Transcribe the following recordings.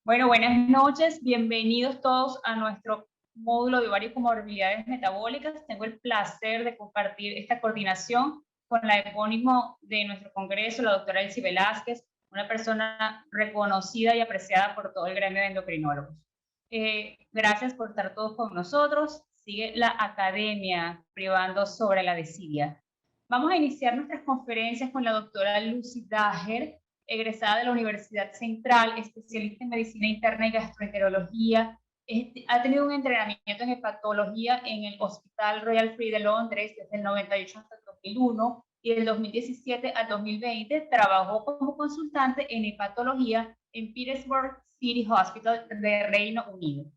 Bueno, buenas noches, bienvenidos todos a nuestro módulo de ovario y comorbilidades metabólicas. Tengo el placer de compartir esta coordinación con la epónimo de nuestro congreso, la doctora Elsie Velázquez, una persona reconocida y apreciada por todo el gremio de endocrinólogos. Gracias por estar todos con nosotros. Sigue la academia privando sobre la desidia. Vamos a iniciar nuestras conferencias con la doctora Lucy Dager, egresada de la Universidad Central, especialista en medicina interna y gastroenterología. Ha tenido un entrenamiento en hepatología en el Hospital Royal Free de Londres desde el 98 hasta el 2001 y del 2017 al 2020 trabajó como consultante en hepatología en Petersburg City Hospital de Reino Unido.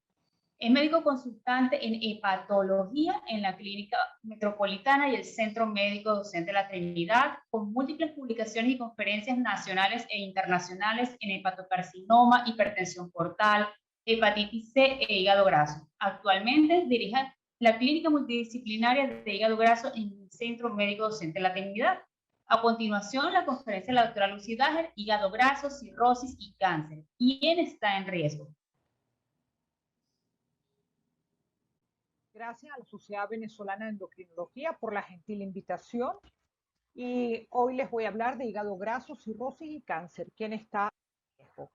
Es médico consultante en hepatología en la Clínica Metropolitana y el Centro Médico Docente de la Trinidad, con múltiples publicaciones y conferencias nacionales e internacionales en hepatocarcinoma, hipertensión portal, hepatitis C e hígado graso. Actualmente dirige la Clínica Multidisciplinaria de Hígado Graso en el Centro Médico Docente de la Trinidad. A continuación, la conferencia de la doctora Lucy Dager, hígado graso, cirrosis y cáncer. ¿Quién está en riesgo? Gracias a la Sociedad Venezolana de Endocrinología por la gentil invitación. Y hoy les voy a hablar de hígado graso, cirrosis y cáncer. ¿Quién está en riesgo?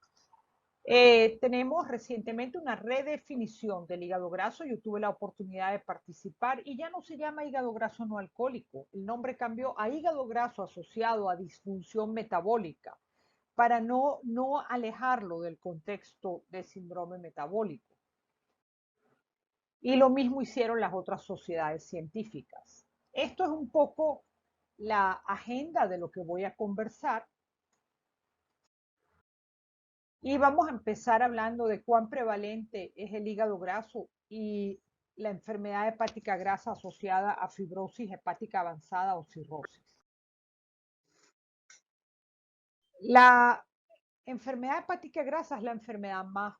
Tenemos recientemente una redefinición del hígado graso. Yo tuve la oportunidad de participar y ya no se llama hígado graso no alcohólico. El nombre cambió a hígado graso asociado a disfunción metabólica para no alejarlo del contexto de síndrome metabólico. Y lo mismo hicieron las otras sociedades científicas. Esto es un poco la agenda de lo que voy a conversar. Y vamos a empezar hablando de cuán prevalente es el hígado graso y la enfermedad hepática grasa asociada a fibrosis hepática avanzada o cirrosis. La enfermedad hepática grasa es la enfermedad más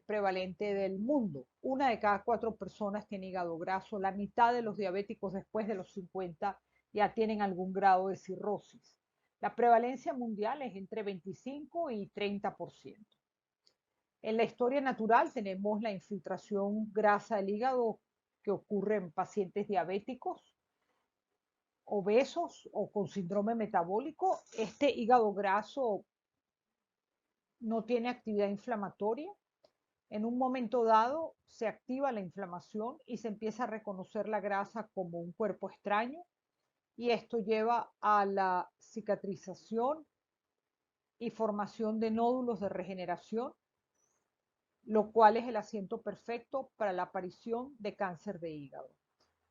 prevalente del mundo. Una de cada 4 personas tiene hígado graso. La mitad de los diabéticos después de los 50 ya tienen algún grado de cirrosis. La prevalencia mundial es entre 25 y 30%. En la historia natural tenemos la infiltración grasa del hígado que ocurre en pacientes diabéticos, obesos o con síndrome metabólico. Este hígado graso no tiene actividad inflamatoria. En un momento dado se activa la inflamación y se empieza a reconocer la grasa como un cuerpo extraño y esto lleva a la cicatrización y formación de nódulos de regeneración, lo cual es el asiento perfecto para la aparición de cáncer de hígado.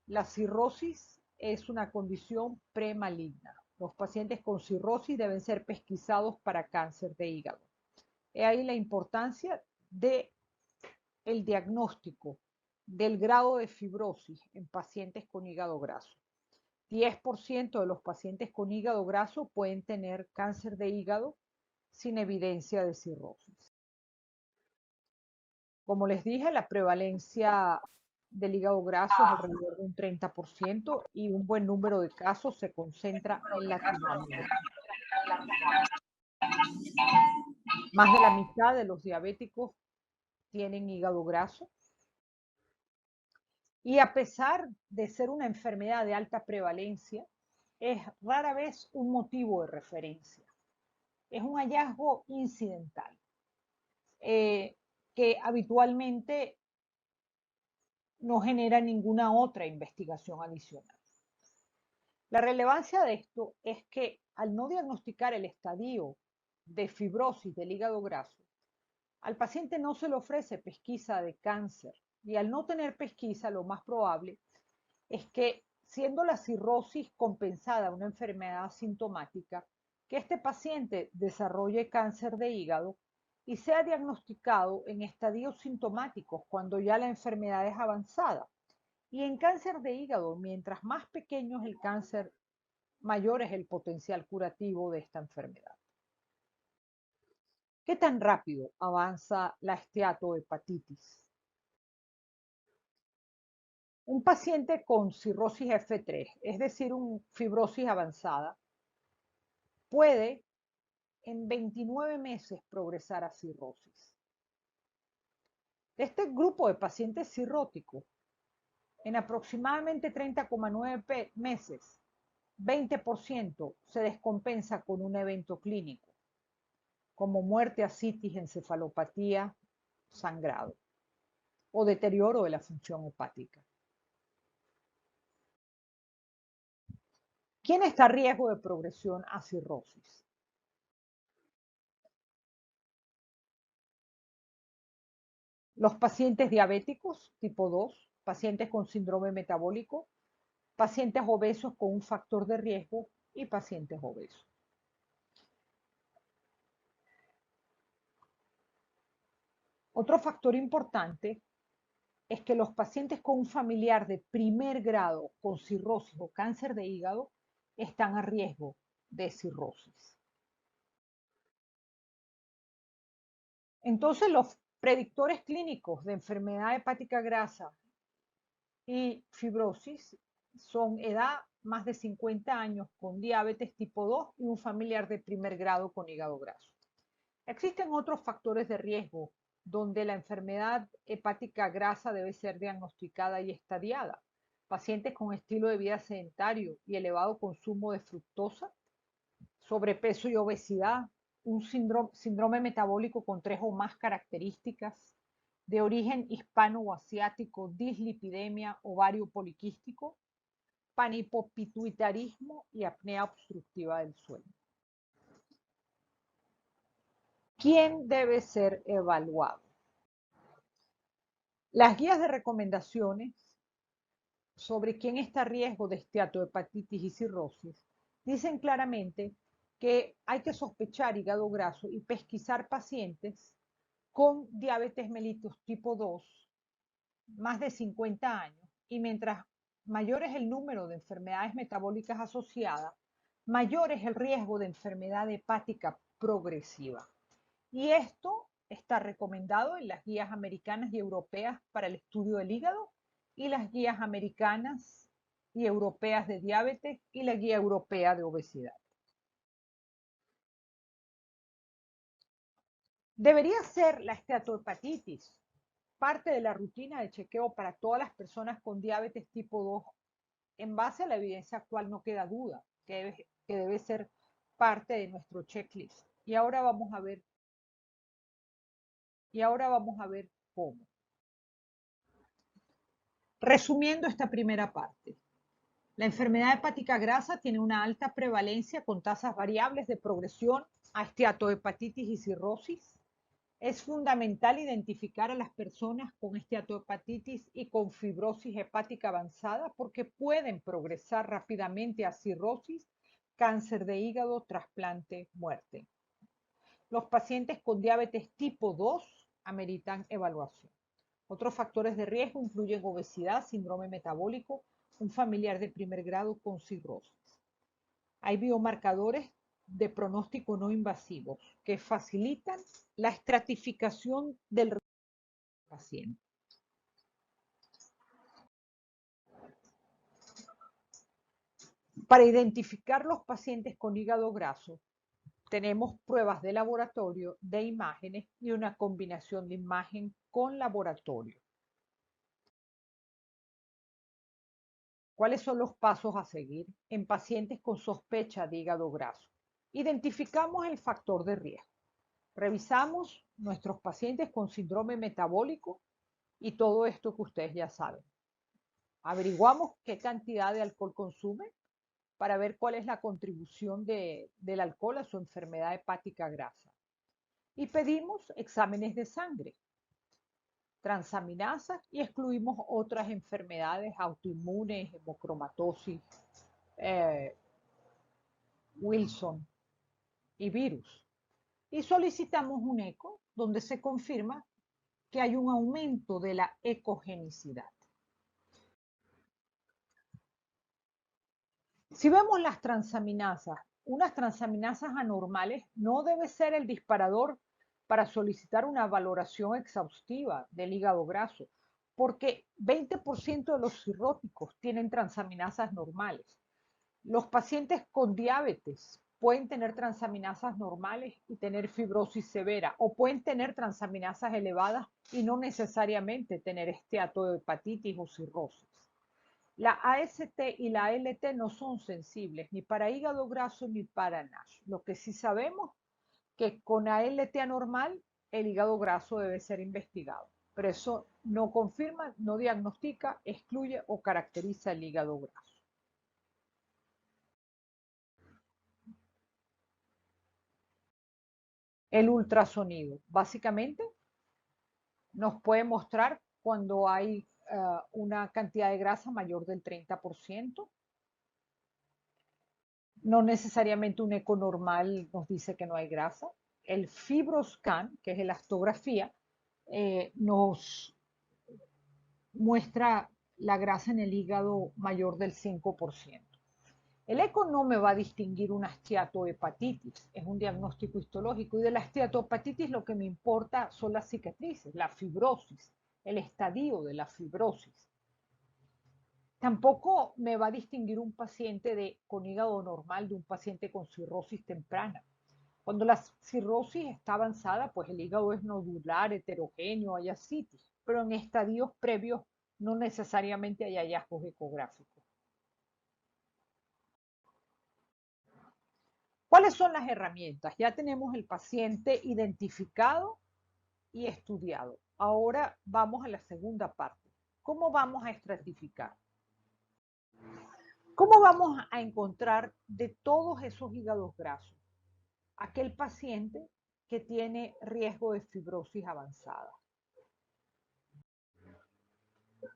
La cirrosis es una condición premaligna. Los pacientes con cirrosis deben ser pesquisados para cáncer de hígado. He ahí la importancia de el diagnóstico del grado de fibrosis en pacientes con hígado graso. 10% de los pacientes con hígado graso pueden tener cáncer de hígado sin evidencia de cirrosis. Como les dije, la prevalencia del hígado graso es alrededor de un 30% y un buen número de casos se concentra en Latinoamérica. Más de la mitad de los diabéticos tienen hígado graso. Y a pesar de ser una enfermedad de alta prevalencia, es rara vez un motivo de referencia. Es un hallazgo incidental que habitualmente no genera ninguna otra investigación adicional. La relevancia de esto es que al no diagnosticar el estadio de fibrosis del hígado graso, al paciente no se le ofrece pesquisa de cáncer y al no tener pesquisa lo más probable es que, siendo la cirrosis compensada una enfermedad asintomática, que este paciente desarrolle cáncer de hígado y sea diagnosticado en estadios sintomáticos cuando ya la enfermedad es avanzada. Y en cáncer de hígado, mientras más pequeño es el cáncer, mayor es el potencial curativo de esta enfermedad. ¿Qué tan rápido avanza la esteatohepatitis? Un paciente con cirrosis F3, es decir, un fibrosis avanzada, puede en 29 meses progresar a cirrosis. De este grupo de pacientes cirróticos, en aproximadamente 30,9 meses, 20% se descompensa con un evento clínico, como muerte, ascitis, encefalopatía, sangrado o deterioro de la función hepática. ¿Quién está a riesgo de progresión a cirrosis? Los pacientes diabéticos tipo 2, pacientes con síndrome metabólico, pacientes obesos con un factor de riesgo y pacientes obesos. Otro factor importante es que los pacientes con un familiar de primer grado con cirrosis o cáncer de hígado están a riesgo de cirrosis. Entonces, los predictores clínicos de enfermedad hepática grasa y fibrosis son edad más de 50 años con diabetes tipo 2 y un familiar de primer grado con hígado graso. Existen otros factores de riesgo donde la enfermedad hepática grasa debe ser diagnosticada y estadiada. Pacientes con estilo de vida sedentario y elevado consumo de fructosa, sobrepeso y obesidad, un síndrome metabólico con 3 o más características, de origen hispano o asiático, dislipidemia, ovario poliquístico, panhipopituitarismo y apnea obstructiva del sueño. ¿Quién debe ser evaluado? Las guías de recomendaciones sobre quién está a riesgo de esteatohepatitis y cirrosis dicen claramente que hay que sospechar hígado graso y pesquisar pacientes con diabetes mellitus tipo 2, más de 50 años, y mientras mayor es el número de enfermedades metabólicas asociadas, mayor es el riesgo de enfermedad hepática progresiva. Y esto está recomendado en las guías americanas y europeas para el estudio del hígado y las guías americanas y europeas de diabetes y la guía europea de obesidad. Debería ser la esteatohepatitis parte de la rutina de chequeo para todas las personas con diabetes tipo 2. En base a la evidencia actual no queda duda que debe ser parte de nuestro checklist. Y ahora vamos a ver cómo. Resumiendo esta primera parte, la enfermedad hepática grasa tiene una alta prevalencia con tasas variables de progresión a esteatohepatitis y cirrosis. Es fundamental identificar a las personas con esteatohepatitis y con fibrosis hepática avanzada porque pueden progresar rápidamente a cirrosis, cáncer de hígado, trasplante, muerte. Los pacientes con diabetes tipo 2 ameritan evaluación. Otros factores de riesgo incluyen obesidad, síndrome metabólico, un familiar de primer grado con cirrosis. Hay biomarcadores de pronóstico no invasivos que facilitan la estratificación del paciente. Para identificar los pacientes con hígado graso, tenemos pruebas de laboratorio, de imágenes y una combinación de imagen con laboratorio. ¿Cuáles son los pasos a seguir en pacientes con sospecha de hígado graso? Identificamos el factor de riesgo. Revisamos nuestros pacientes con síndrome metabólico y todo esto que ustedes ya saben. Averiguamos qué cantidad de alcohol consume para ver cuál es la contribución del alcohol a su enfermedad hepática grasa. Y pedimos exámenes de sangre, transaminasas y excluimos otras enfermedades autoinmunes, hemocromatosis, Wilson y virus. Y solicitamos un eco donde se confirma que hay un aumento de la ecogenicidad. Si vemos las transaminasas, unas transaminasas anormales no debe ser el disparador para solicitar una valoración exhaustiva del hígado graso, porque 20% de los cirróticos tienen transaminasas normales. Los pacientes con diabetes pueden tener transaminasas normales y tener fibrosis severa, o pueden tener transaminasas elevadas y no necesariamente tener esteatohepatitis o cirrosis. La AST y la ALT no son sensibles ni para hígado graso ni para NASH. Lo que sí sabemos que con ALT anormal el hígado graso debe ser investigado, pero eso no confirma, no diagnostica, excluye o caracteriza el hígado graso. El ultrasonido, básicamente, nos puede mostrar cuando hay una cantidad de grasa mayor del 30%. No necesariamente un eco normal nos dice que no hay grasa. El FibroScan, que es elastografía, nos muestra la grasa en el hígado mayor del 5%. El eco no me va a distinguir una esteatohepatitis, es un diagnóstico histológico, y de la esteatohepatitis lo que me importa son las cicatrices, la fibrosis, el estadio de la fibrosis. Tampoco me va a distinguir un paciente con hígado normal de un paciente con cirrosis temprana. Cuando la cirrosis está avanzada, pues el hígado es nodular, heterogéneo, hay ascitis, pero en estadios previos no necesariamente hay hallazgos ecográficos. ¿Cuáles son las herramientas? Ya tenemos el paciente identificado y estudiado. Ahora vamos a la segunda parte. ¿Cómo vamos a estratificar? ¿Cómo vamos a encontrar de todos esos hígados grasos aquel paciente que tiene riesgo de fibrosis avanzada?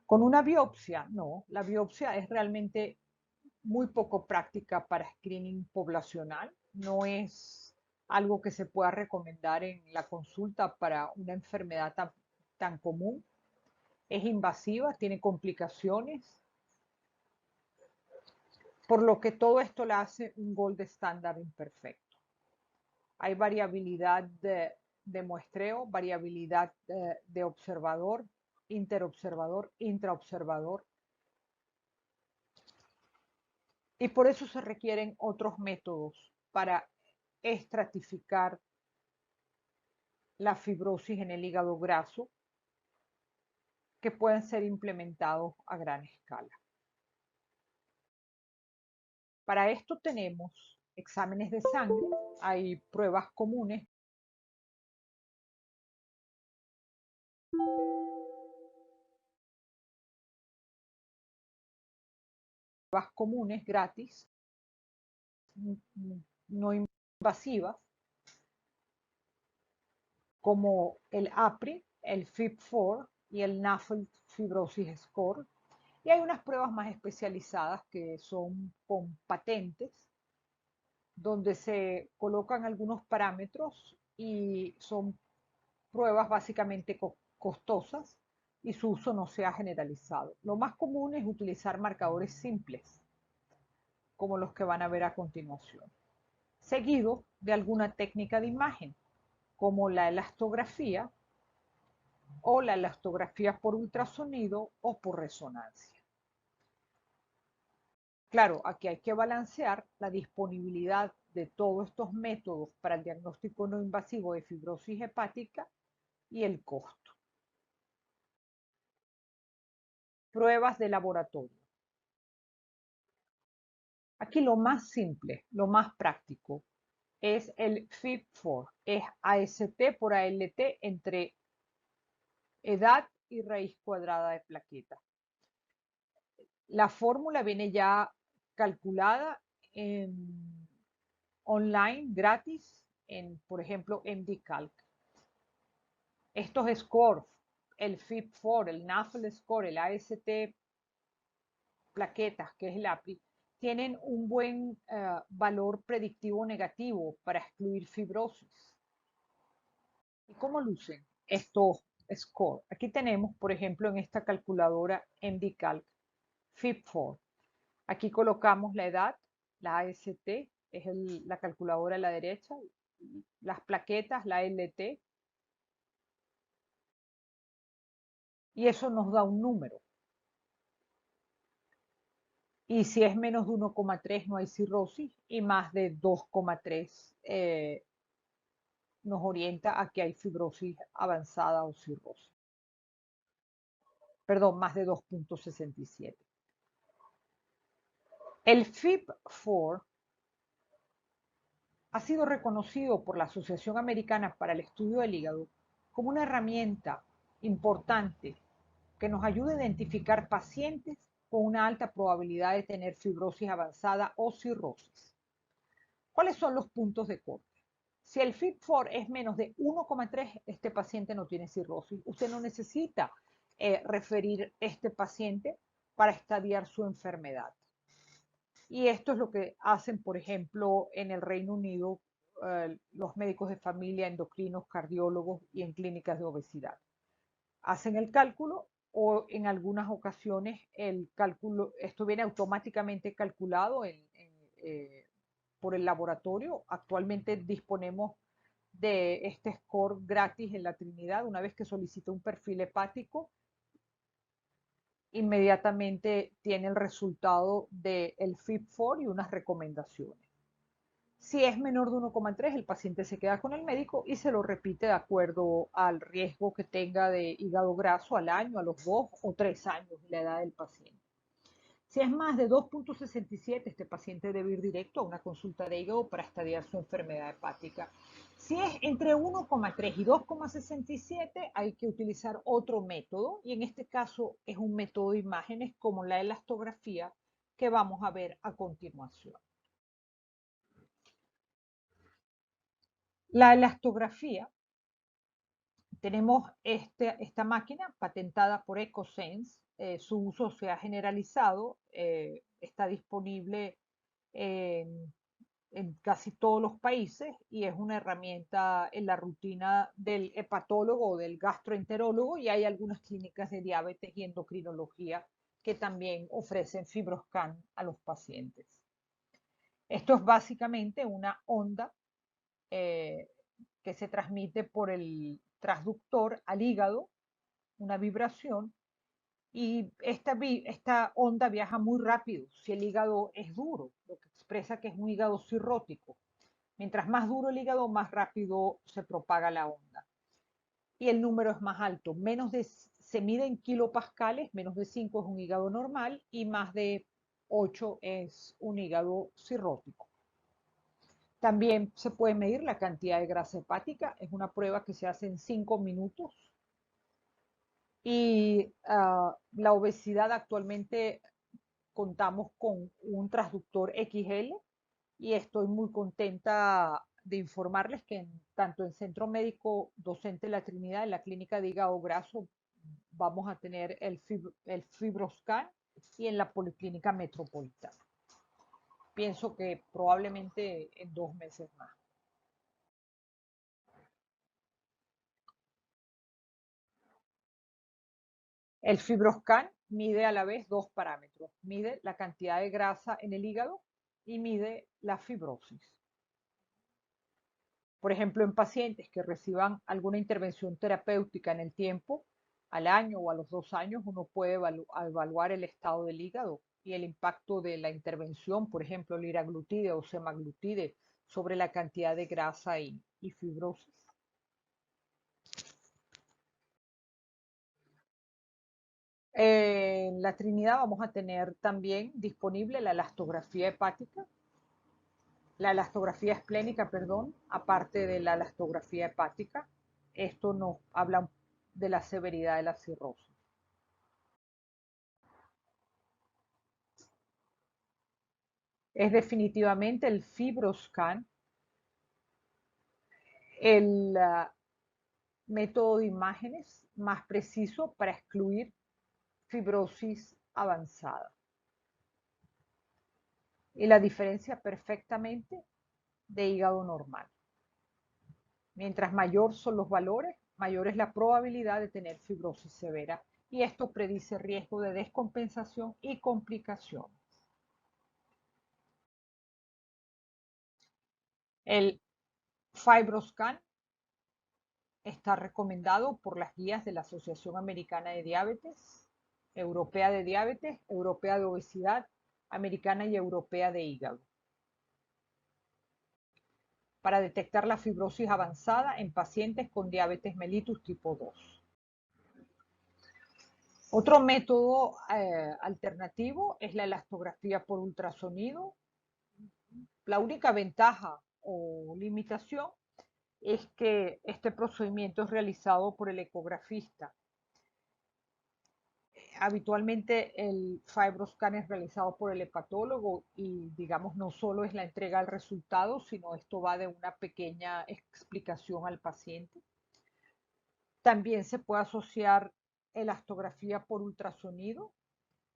¿Con una biopsia? No, la biopsia es realmente muy poco práctica para screening poblacional. No es algo que se pueda recomendar en la consulta para una enfermedad tan común. Es invasiva, tiene complicaciones, por lo que todo esto la hace un gold estándar imperfecto. Hay variabilidad de muestreo, variabilidad de observador, interobservador, intraobservador, y por eso se requieren otros métodos para estratificar la fibrosis en el hígado graso que pueden ser implementados a gran escala. Para esto tenemos exámenes de sangre, hay pruebas comunes. Pruebas comunes gratis, no invasivas, como el APRI, el FIB-4 y el NAFLD Fibrosis Score. Y hay unas pruebas más especializadas que son con patentes, donde se colocan algunos parámetros y son pruebas básicamente costosas y su uso no se ha generalizado. Lo más común es utilizar marcadores simples, como los que van a ver a continuación, seguido de alguna técnica de imagen, como la elastografía o la elastografía por ultrasonido o por resonancia. Claro, aquí hay que balancear la disponibilidad de todos estos métodos para el diagnóstico no invasivo de fibrosis hepática y el costo. Pruebas de laboratorio. Aquí lo más simple, lo más práctico, es el FIB-4, es AST por ALT entre edad y raíz cuadrada de plaqueta. La fórmula viene ya calculada online, gratis, por ejemplo, MDCalc. Estos scores, el FIB-4, el NAFLD score, el AST plaquetas, que es el APRI, tienen un buen valor predictivo negativo para excluir fibrosis. ¿Y cómo lucen estos scores? Aquí tenemos, por ejemplo, en esta calculadora MDCalc, FIB-4. Aquí colocamos la edad, la AST, es la calculadora a la derecha, las plaquetas, la LT, y eso nos da un número. Y si es menos de 1,3 no hay cirrosis y más de 2,3 nos orienta a que hay fibrosis avanzada o cirrosis. Perdón, más de 2,67. El FIB-4 ha sido reconocido por la Asociación Americana para el Estudio del Hígado como una herramienta importante que nos ayuda a identificar pacientes con una alta probabilidad de tener fibrosis avanzada o cirrosis. ¿Cuáles son los puntos de corte? Si el FIB-4 es menos de 1,3, este paciente no tiene cirrosis. Usted no necesita referir este paciente para estadiar su enfermedad. Y esto es lo que hacen, por ejemplo, en el Reino Unido, los médicos de familia, endocrinos, cardiólogos y en clínicas de obesidad. Hacen el cálculo o en algunas ocasiones el cálculo, esto viene automáticamente calculado por el laboratorio. Actualmente disponemos de este score gratis en la Trinidad. Una vez que solicita un perfil hepático, inmediatamente tiene el resultado del FIB-4 y unas recomendaciones. Si es menor de 1,3, el paciente se queda con el médico y se lo repite de acuerdo al riesgo que tenga de hígado graso al año, a los 2 o 3 años, la edad del paciente. Si es más de 2,67, este paciente debe ir directo a una consulta de hígado para estadiar su enfermedad hepática. Si es entre 1,3 y 2,67, hay que utilizar otro método, y en este caso es un método de imágenes como la elastografía que vamos a ver a continuación. La elastografía, tenemos esta máquina patentada por Ecosense. Su uso se ha generalizado, está disponible en casi todos los países y es una herramienta en la rutina del hepatólogo o del gastroenterólogo, y hay algunas clínicas de diabetes y endocrinología que también ofrecen FibroScan a los pacientes. Esto es básicamente una onda que se transmite por el transductor al hígado, una vibración, y esta onda viaja muy rápido si el hígado es duro, lo que expresa que es un hígado cirrótico. Mientras más duro el hígado, más rápido se propaga la onda. Y el número es más alto. Se mide en kilopascales, menos de 5 es un hígado normal y más de 8 es un hígado cirrótico. También se puede medir la cantidad de grasa hepática. Es una prueba que se hace en 5 minutos. Y la obesidad, actualmente contamos con un transductor XL y estoy muy contenta de informarles que tanto en Centro Médico Docente La Trinidad, en la clínica de hígado graso, vamos a tener el FibroScan, y en la Policlínica Metropolitana. Pienso que probablemente en 2 meses más. El FibroScan mide a la vez dos parámetros. Mide la cantidad de grasa en el hígado y mide la fibrosis. Por ejemplo, en pacientes que reciban alguna intervención terapéutica en el tiempo, al año o a los 2 años, uno puede evaluar el estado del hígado y el impacto de la intervención, por ejemplo, liraglutide o semaglutide, sobre la cantidad de grasa y fibrosis. En la Trinidad vamos a tener también disponible la elastografía hepática, la elastografía esplénica, perdón, aparte de la elastografía hepática. Esto nos habla de la severidad de la cirrosis. Es definitivamente el FibroScan el método de imágenes más preciso para excluir fibrosis avanzada. Y la diferencia perfectamente de hígado normal. Mientras mayor son los valores, mayor es la probabilidad de tener fibrosis severa, y esto predice riesgo de descompensación y complicaciones. El FibroScan está recomendado por las guías de la Asociación Americana de Diabetes, Europea de Diabetes, Europea de Obesidad, americana y europea de hígado para detectar la fibrosis avanzada en pacientes con diabetes mellitus tipo 2. Otro método alternativo es la elastografía por ultrasonido. La única ventaja o limitación es que este procedimiento es realizado por el ecografista. Habitualmente el FibroScan es realizado por el hepatólogo y, digamos, no solo es la entrega del resultado, sino esto va de una pequeña explicación al paciente. También se puede asociar elastografía por ultrasonido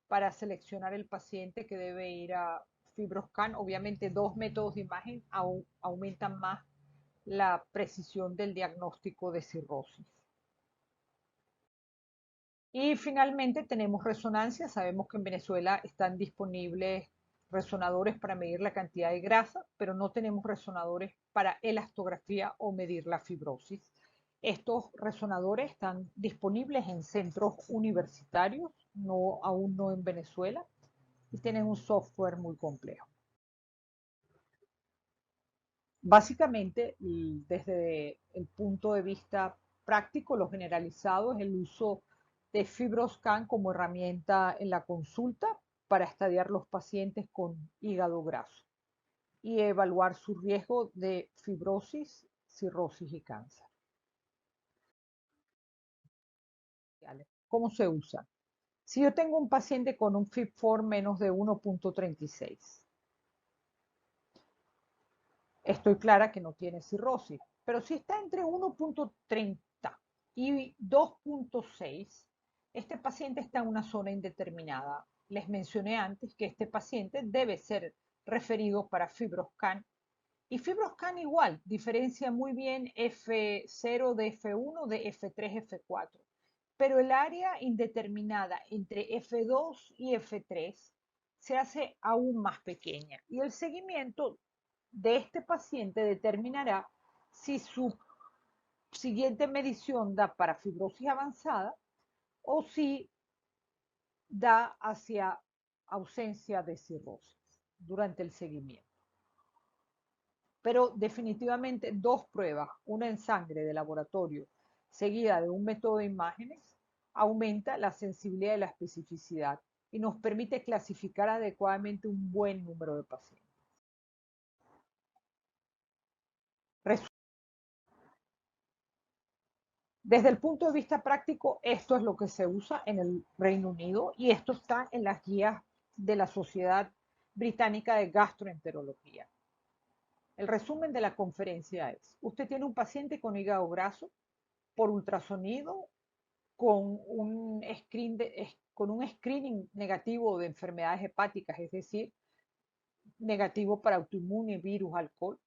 para seleccionar el paciente que debe ir a FibroScan. Obviamente, dos métodos de imagen aumentan más la precisión del diagnóstico de cirrosis. Y finalmente tenemos resonancia. Sabemos que en Venezuela están disponibles resonadores para medir la cantidad de grasa, pero no tenemos resonadores para elastografía o medir la fibrosis. Estos resonadores están disponibles en centros universitarios, aún no en Venezuela, y tienen un software muy complejo. Básicamente, desde el punto de vista práctico, lo generalizado es el uso de FibroScan como herramienta en la consulta para estadiar los pacientes con hígado graso y evaluar su riesgo de fibrosis, cirrosis y cáncer. ¿Cómo se usa? Si yo tengo un paciente con un FIB-4 menos de 1.36, estoy clara que no tiene cirrosis, pero si está entre 1.30 y 2.6, este paciente está en una zona indeterminada. Les mencioné antes que este paciente debe ser referido para FibroScan. Y FibroScan igual, diferencia muy bien F0 de F1 de F3, F4. Pero el área indeterminada entre F2 y F3 se hace aún más pequeña. Y el seguimiento de este paciente determinará si su siguiente medición da para fibrosis avanzada o si da hacia ausencia de cirrosis durante el seguimiento. Pero definitivamente dos pruebas, una en sangre de laboratorio seguida de un método de imágenes, aumenta la sensibilidad y la especificidad y nos permite clasificar adecuadamente un buen número de pacientes. Desde el punto de vista práctico, esto es lo que se usa en el Reino Unido y esto está en las guías de la Sociedad Británica de Gastroenterología. El resumen de la conferencia es, usted tiene un paciente con hígado graso por ultrasonido con un screening negativo de enfermedades hepáticas, es decir, negativo para autoinmune, virus, alcohol.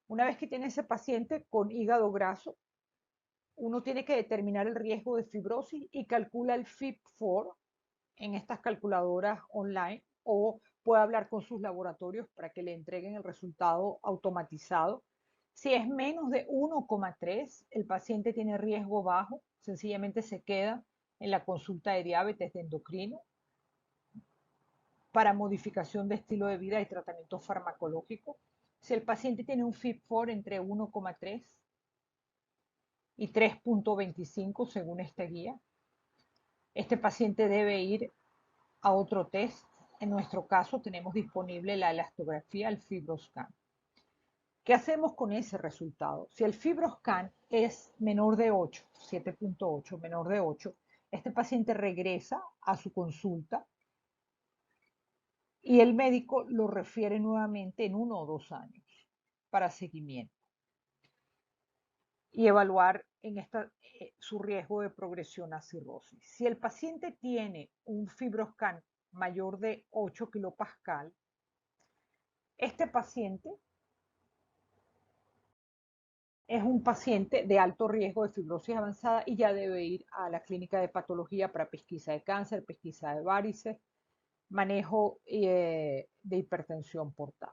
Una vez que tiene ese paciente con hígado graso, uno tiene que determinar el riesgo de fibrosis y calcula el FIB-4 en estas calculadoras online o puede hablar con sus laboratorios para que le entreguen el resultado automatizado. Si es menos de 1,3, el paciente tiene riesgo bajo, sencillamente se queda en la consulta de diabetes de endocrino para modificación de estilo de vida y tratamiento farmacológico. Si el paciente tiene un FIB-4 entre 1,3 y 3.25 según esta guía, este paciente debe ir a otro test. En nuestro caso tenemos disponible la elastografía, el FibroScan. ¿Qué hacemos con ese resultado? Si el FibroScan es menor de 8, 7.8, menor de 8, este paciente regresa a su consulta y el médico lo refiere nuevamente en 1 o 2 años para seguimiento y evaluar su riesgo de progresión a cirrosis. Si el paciente tiene un FibroScan mayor de 8 kilopascal, este paciente es un paciente de alto riesgo de fibrosis avanzada y ya debe ir a la clínica de patología para pesquisa de cáncer, pesquisa de varices, manejo de hipertensión portal.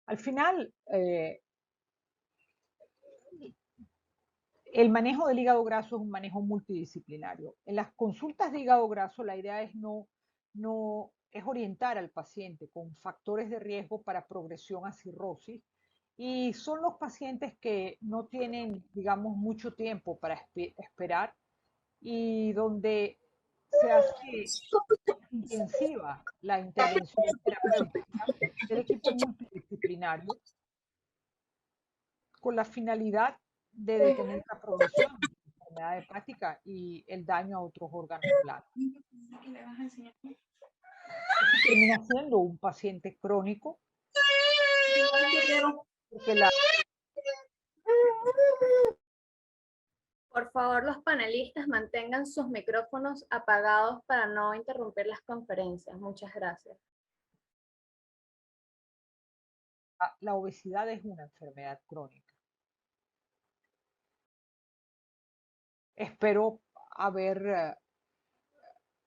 Al final, El manejo del hígado graso es un manejo multidisciplinario. En las consultas de hígado graso la idea es es orientar al paciente con factores de riesgo para progresión a cirrosis y son los pacientes que no tienen, digamos, mucho tiempo para esperar y donde se hace intensiva la intervención terapéutica del equipo multidisciplinario con la finalidad de detener la progresión de la enfermedad hepática y el daño a otros órganos clave. Esto termina siendo un paciente crónico porque Por favor, los panelistas mantengan sus micrófonos apagados para no interrumpir las conferencias. Muchas gracias. la obesidad es una enfermedad crónica. Espero haber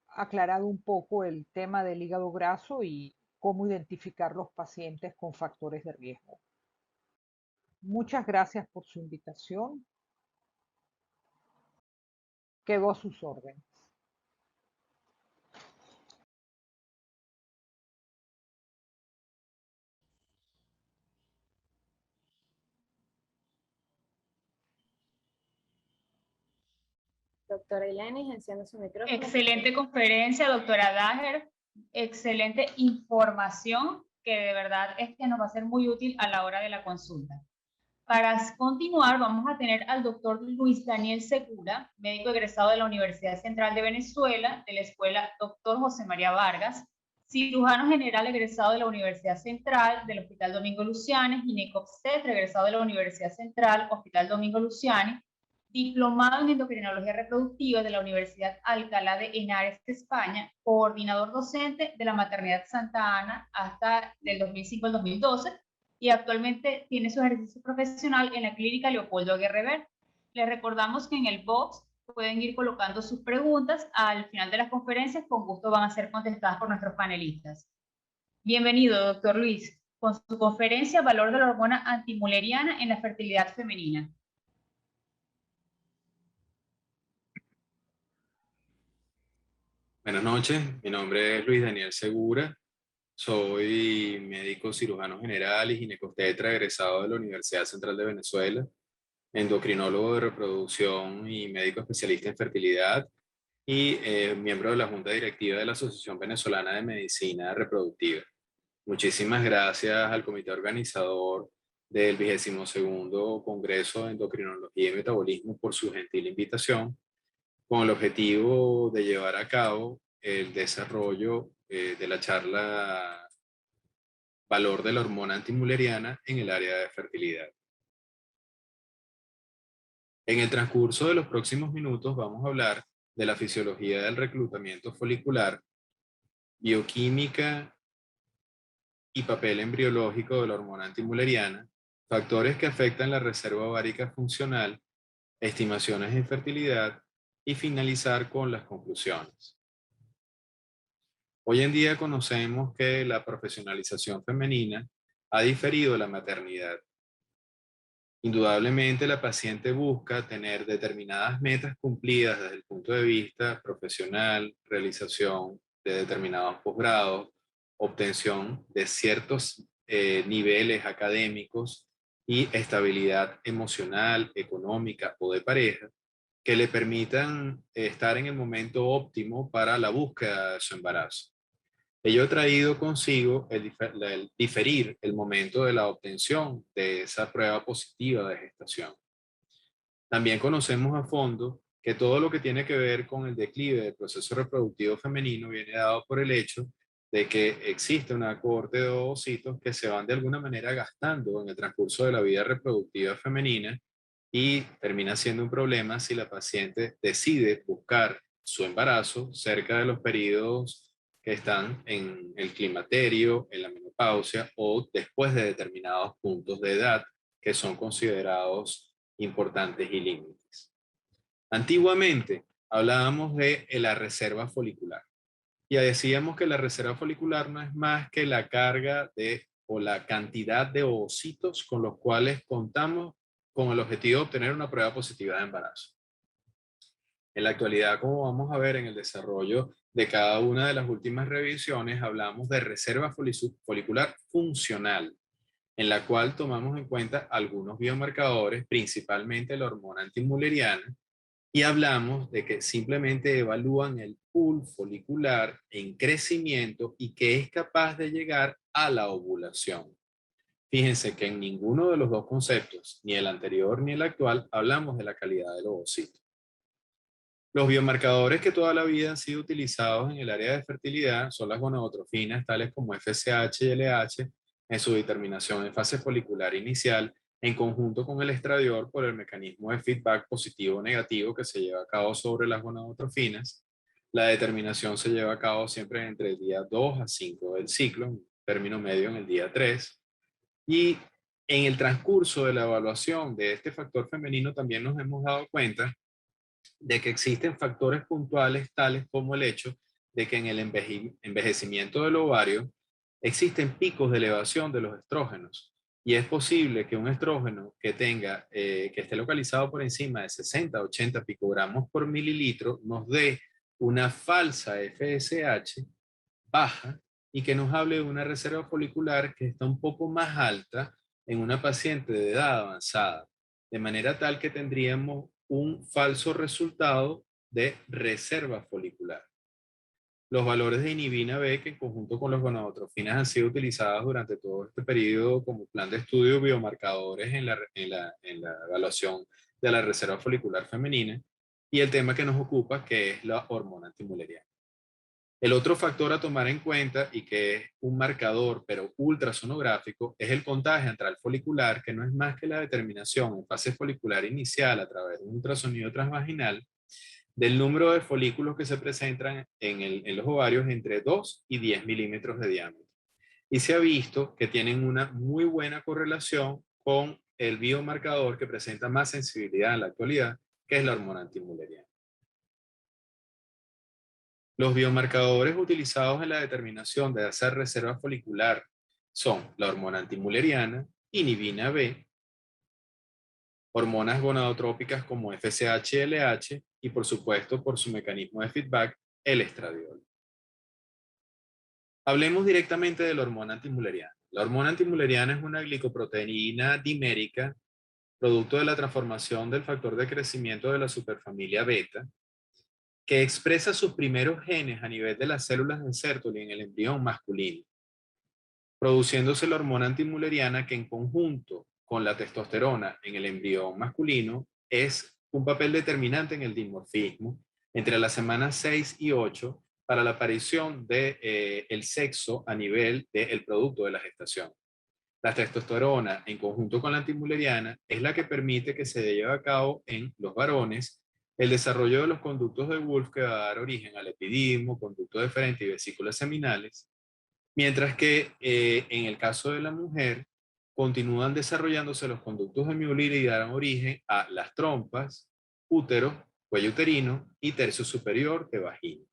aclarado un poco el tema del hígado graso y cómo identificar los pacientes con factores de riesgo. Muchas gracias por su invitación. Quedo a sus órdenes. Doctora Ilenis, encienda su micrófono. Excelente conferencia, doctora Dager. Excelente información que de verdad nos va a ser muy útil a la hora de la consulta. Para continuar, vamos a tener al doctor Luis Daniel Segura, médico egresado de la Universidad Central de Venezuela, de la Escuela Dr. José María Vargas, cirujano general egresado de la Universidad Central, del Hospital Domingo Luciani, ginecobstetra egresado de la Universidad Central, Hospital Domingo Luciani, diplomado en endocrinología reproductiva de la Universidad Alcalá de Henares, España, coordinador docente de la Maternidad Santa Ana hasta del 2005 al 2012, y actualmente tiene su ejercicio profesional en la Clínica Leopoldo Guerrever. Les recordamos que en el box pueden ir colocando sus preguntas. Al final de las conferencias, con gusto van a ser contestadas por nuestros panelistas. Bienvenido, doctor Luis, con su conferencia Valor de la hormona antimuleriana en la fertilidad femenina. Buenas noches, mi nombre es Luis Daniel Segura, soy médico cirujano general y ginecobstetra egresado de la Universidad Central de Venezuela, endocrinólogo de reproducción y médico especialista en fertilidad y miembro de la Junta Directiva de la Asociación Venezolana de Medicina Reproductiva. Muchísimas gracias al comité organizador del 22º Congreso de Endocrinología y Metabolismo por su gentil invitación, con el objetivo de llevar a cabo el desarrollo de la charla Valor de la hormona antimuleriana en el área de fertilidad. En el transcurso de los próximos minutos vamos a hablar de la fisiología del reclutamiento folicular, bioquímica y papel embriológico de la hormona antimuleriana, factores que afectan la reserva ovárica funcional, estimaciones de fertilidad y finalizar con las conclusiones. Hoy en día conocemos que la profesionalización femenina ha diferido de la maternidad. Indudablemente la paciente busca tener determinadas metas cumplidas desde el punto de vista profesional, realización de determinados posgrados, obtención de ciertos niveles académicos y estabilidad emocional, económica o de pareja que le permitan estar en el momento óptimo para la búsqueda de su embarazo. Ello ha traído consigo el diferir el momento de la obtención de esa prueba positiva de gestación. También conocemos a fondo que todo lo que tiene que ver con el declive del proceso reproductivo femenino viene dado por el hecho de que existe una cohorte de ovocitos que se van de alguna manera gastando en el transcurso de la vida reproductiva femenina y termina siendo un problema si la paciente decide buscar su embarazo cerca de los periodos que están en el climaterio, en la menopausia o después de determinados puntos de edad que son considerados importantes y límites. Antiguamente hablábamos de la reserva folicular. Ya decíamos que la reserva folicular no es más que la carga o la cantidad de ovocitos con los cuales contamos con el objetivo de obtener una prueba positiva de embarazo. En la actualidad, como vamos a ver en el desarrollo de cada una de las últimas revisiones, hablamos de reserva folicular funcional, en la cual tomamos en cuenta algunos biomarcadores, principalmente la hormona antimülleriana, y hablamos de que simplemente evalúan el pool folicular en crecimiento y que es capaz de llegar a la ovulación. Fíjense que en ninguno de los dos conceptos, ni el anterior ni el actual, hablamos de la calidad del ovocito. Los biomarcadores que toda la vida han sido utilizados en el área de fertilidad son las gonadotrofinas, tales como FSH y LH, en su determinación en fase folicular inicial, en conjunto con el estradiol por el mecanismo de feedback positivo o negativo que se lleva a cabo sobre las gonadotrofinas. La determinación se lleva a cabo siempre entre el día 2 a 5 del ciclo, en término medio en el día 3. Y en el transcurso de la evaluación de este factor femenino también nos hemos dado cuenta de que existen factores puntuales tales como el hecho de que en el envejecimiento del ovario existen picos de elevación de los estrógenos y es posible que un estrógeno que que esté localizado por encima de 60-80 picogramos por mililitro nos dé una falsa FSH baja y que nos hable de una reserva folicular que está un poco más alta en una paciente de edad avanzada, de manera tal que tendríamos un falso resultado de reserva folicular. Los valores de inhibina B, que en conjunto con las gonadotrofinas han sido utilizadas durante todo este periodo como plan de estudio biomarcadores en la evaluación de la reserva folicular femenina, y el tema que nos ocupa, que es la hormona antimülleriana. El otro factor a tomar en cuenta y que es un marcador pero ultrasonográfico es el contagio antral folicular, que no es más que la determinación en fase folicular inicial a través de un ultrasonido transvaginal del número de folículos que se presentan en los ovarios entre 2 y 10 milímetros de diámetro. Y se ha visto que tienen una muy buena correlación con el biomarcador que presenta más sensibilidad en la actualidad, que es la hormona antimülleriana. Los biomarcadores utilizados en la determinación de esa reserva folicular son la hormona antimülleriana, inhibina B, hormonas gonadotrópicas como FSH y LH y por supuesto por su mecanismo de feedback, el estradiol. Hablemos directamente de la hormona antimülleriana. La hormona antimülleriana es una glicoproteína dimérica, producto de la transformación del factor de crecimiento de la superfamilia beta, que expresa sus primeros genes a nivel de las células de Sertoli en el embrión masculino, produciéndose la hormona antimülleriana que en conjunto con la testosterona en el embrión masculino es un papel determinante en el dimorfismo entre las semanas 6 y 8 para la aparición del sexo a nivel del producto de la gestación. La testosterona en conjunto con la antimülleriana es la que permite que se lleve a cabo en los varones el desarrollo de los conductos de Wolff que va a dar origen al epidismo, conducto deferente y vesículas seminales, mientras que en el caso de la mujer continúan desarrollándose los conductos de Müller y darán origen a las trompas, útero, cuello uterino y tercio superior de vagina.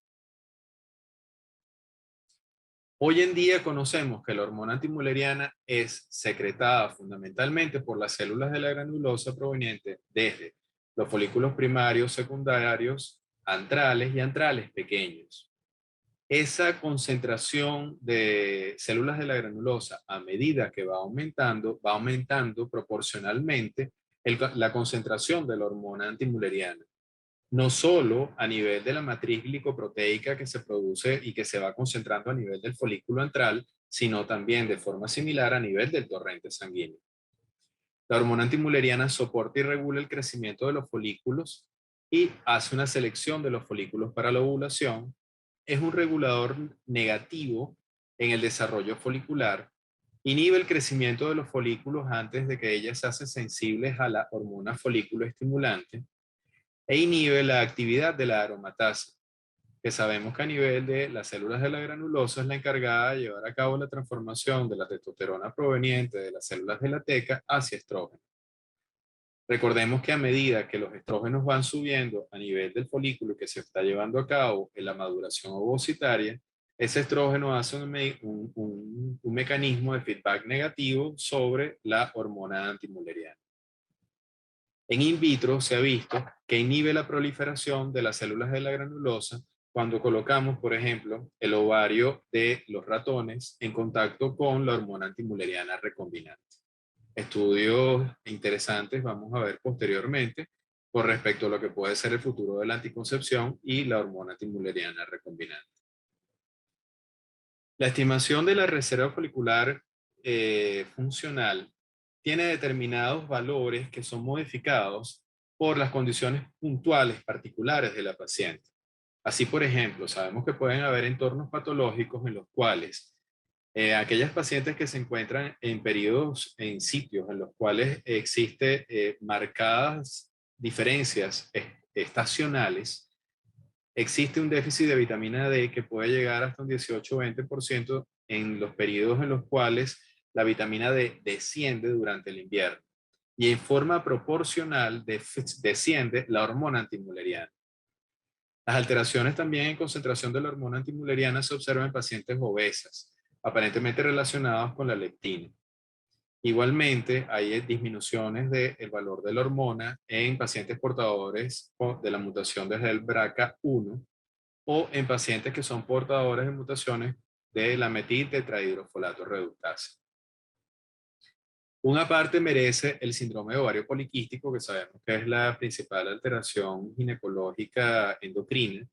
Hoy en día conocemos que la hormona antimülleriana es secretada fundamentalmente por las células de la granulosa provenientes desde los folículos primarios, secundarios, antrales y antrales pequeños. Esa concentración de células de la granulosa a medida que va aumentando proporcionalmente la concentración de la hormona antimülleriana. No solo a nivel de la matriz glicoproteica que se produce y que se va concentrando a nivel del folículo antral, sino también de forma similar a nivel del torrente sanguíneo. La hormona antimülleriana soporta y regula el crecimiento de los folículos y hace una selección de los folículos para la ovulación. Es un regulador negativo en el desarrollo folicular, inhibe el crecimiento de los folículos antes de que ellas se hacen sensibles a la hormona folículo estimulante e inhibe la actividad de la aromatasa, que sabemos que a nivel de las células de la granulosa es la encargada de llevar a cabo la transformación de la testosterona proveniente de las células de la teca hacia estrógeno. Recordemos que a medida que los estrógenos van subiendo a nivel del folículo que se está llevando a cabo en la maduración ovocitaria, ese estrógeno hace un mecanismo de feedback negativo sobre la hormona antimülleriana. En in vitro se ha visto que inhibe la proliferación de las células de la granulosa cuando colocamos, por ejemplo, el ovario de los ratones en contacto con la hormona antimuleriana recombinante. Estudios interesantes vamos a ver posteriormente con respecto a lo que puede ser el futuro de la anticoncepción y la hormona antimuleriana recombinante. La estimación de la reserva folicular funcional tiene determinados valores que son modificados por las condiciones puntuales particulares de la paciente. Así, por ejemplo, sabemos que pueden haber entornos patológicos en los cuales aquellas pacientes que se encuentran en periodos, en sitios en los cuales existe marcadas diferencias estacionales, existe un déficit de vitamina D que puede llegar hasta un 18-20% en los periodos en los cuales la vitamina D desciende durante el invierno. Y en forma proporcional desciende la hormona antimuleriana. Las alteraciones también en concentración de la hormona antimuleriana se observan en pacientes obesas, aparentemente relacionados con la leptina. Igualmente, hay disminuciones del valor de la hormona en pacientes portadores de la mutación desde el BRCA1 o en pacientes que son portadores de mutaciones de la metiltetrahidrofolato reductasa. Una parte merece el síndrome de ovario poliquístico, que sabemos que es la principal alteración ginecológica endocrina,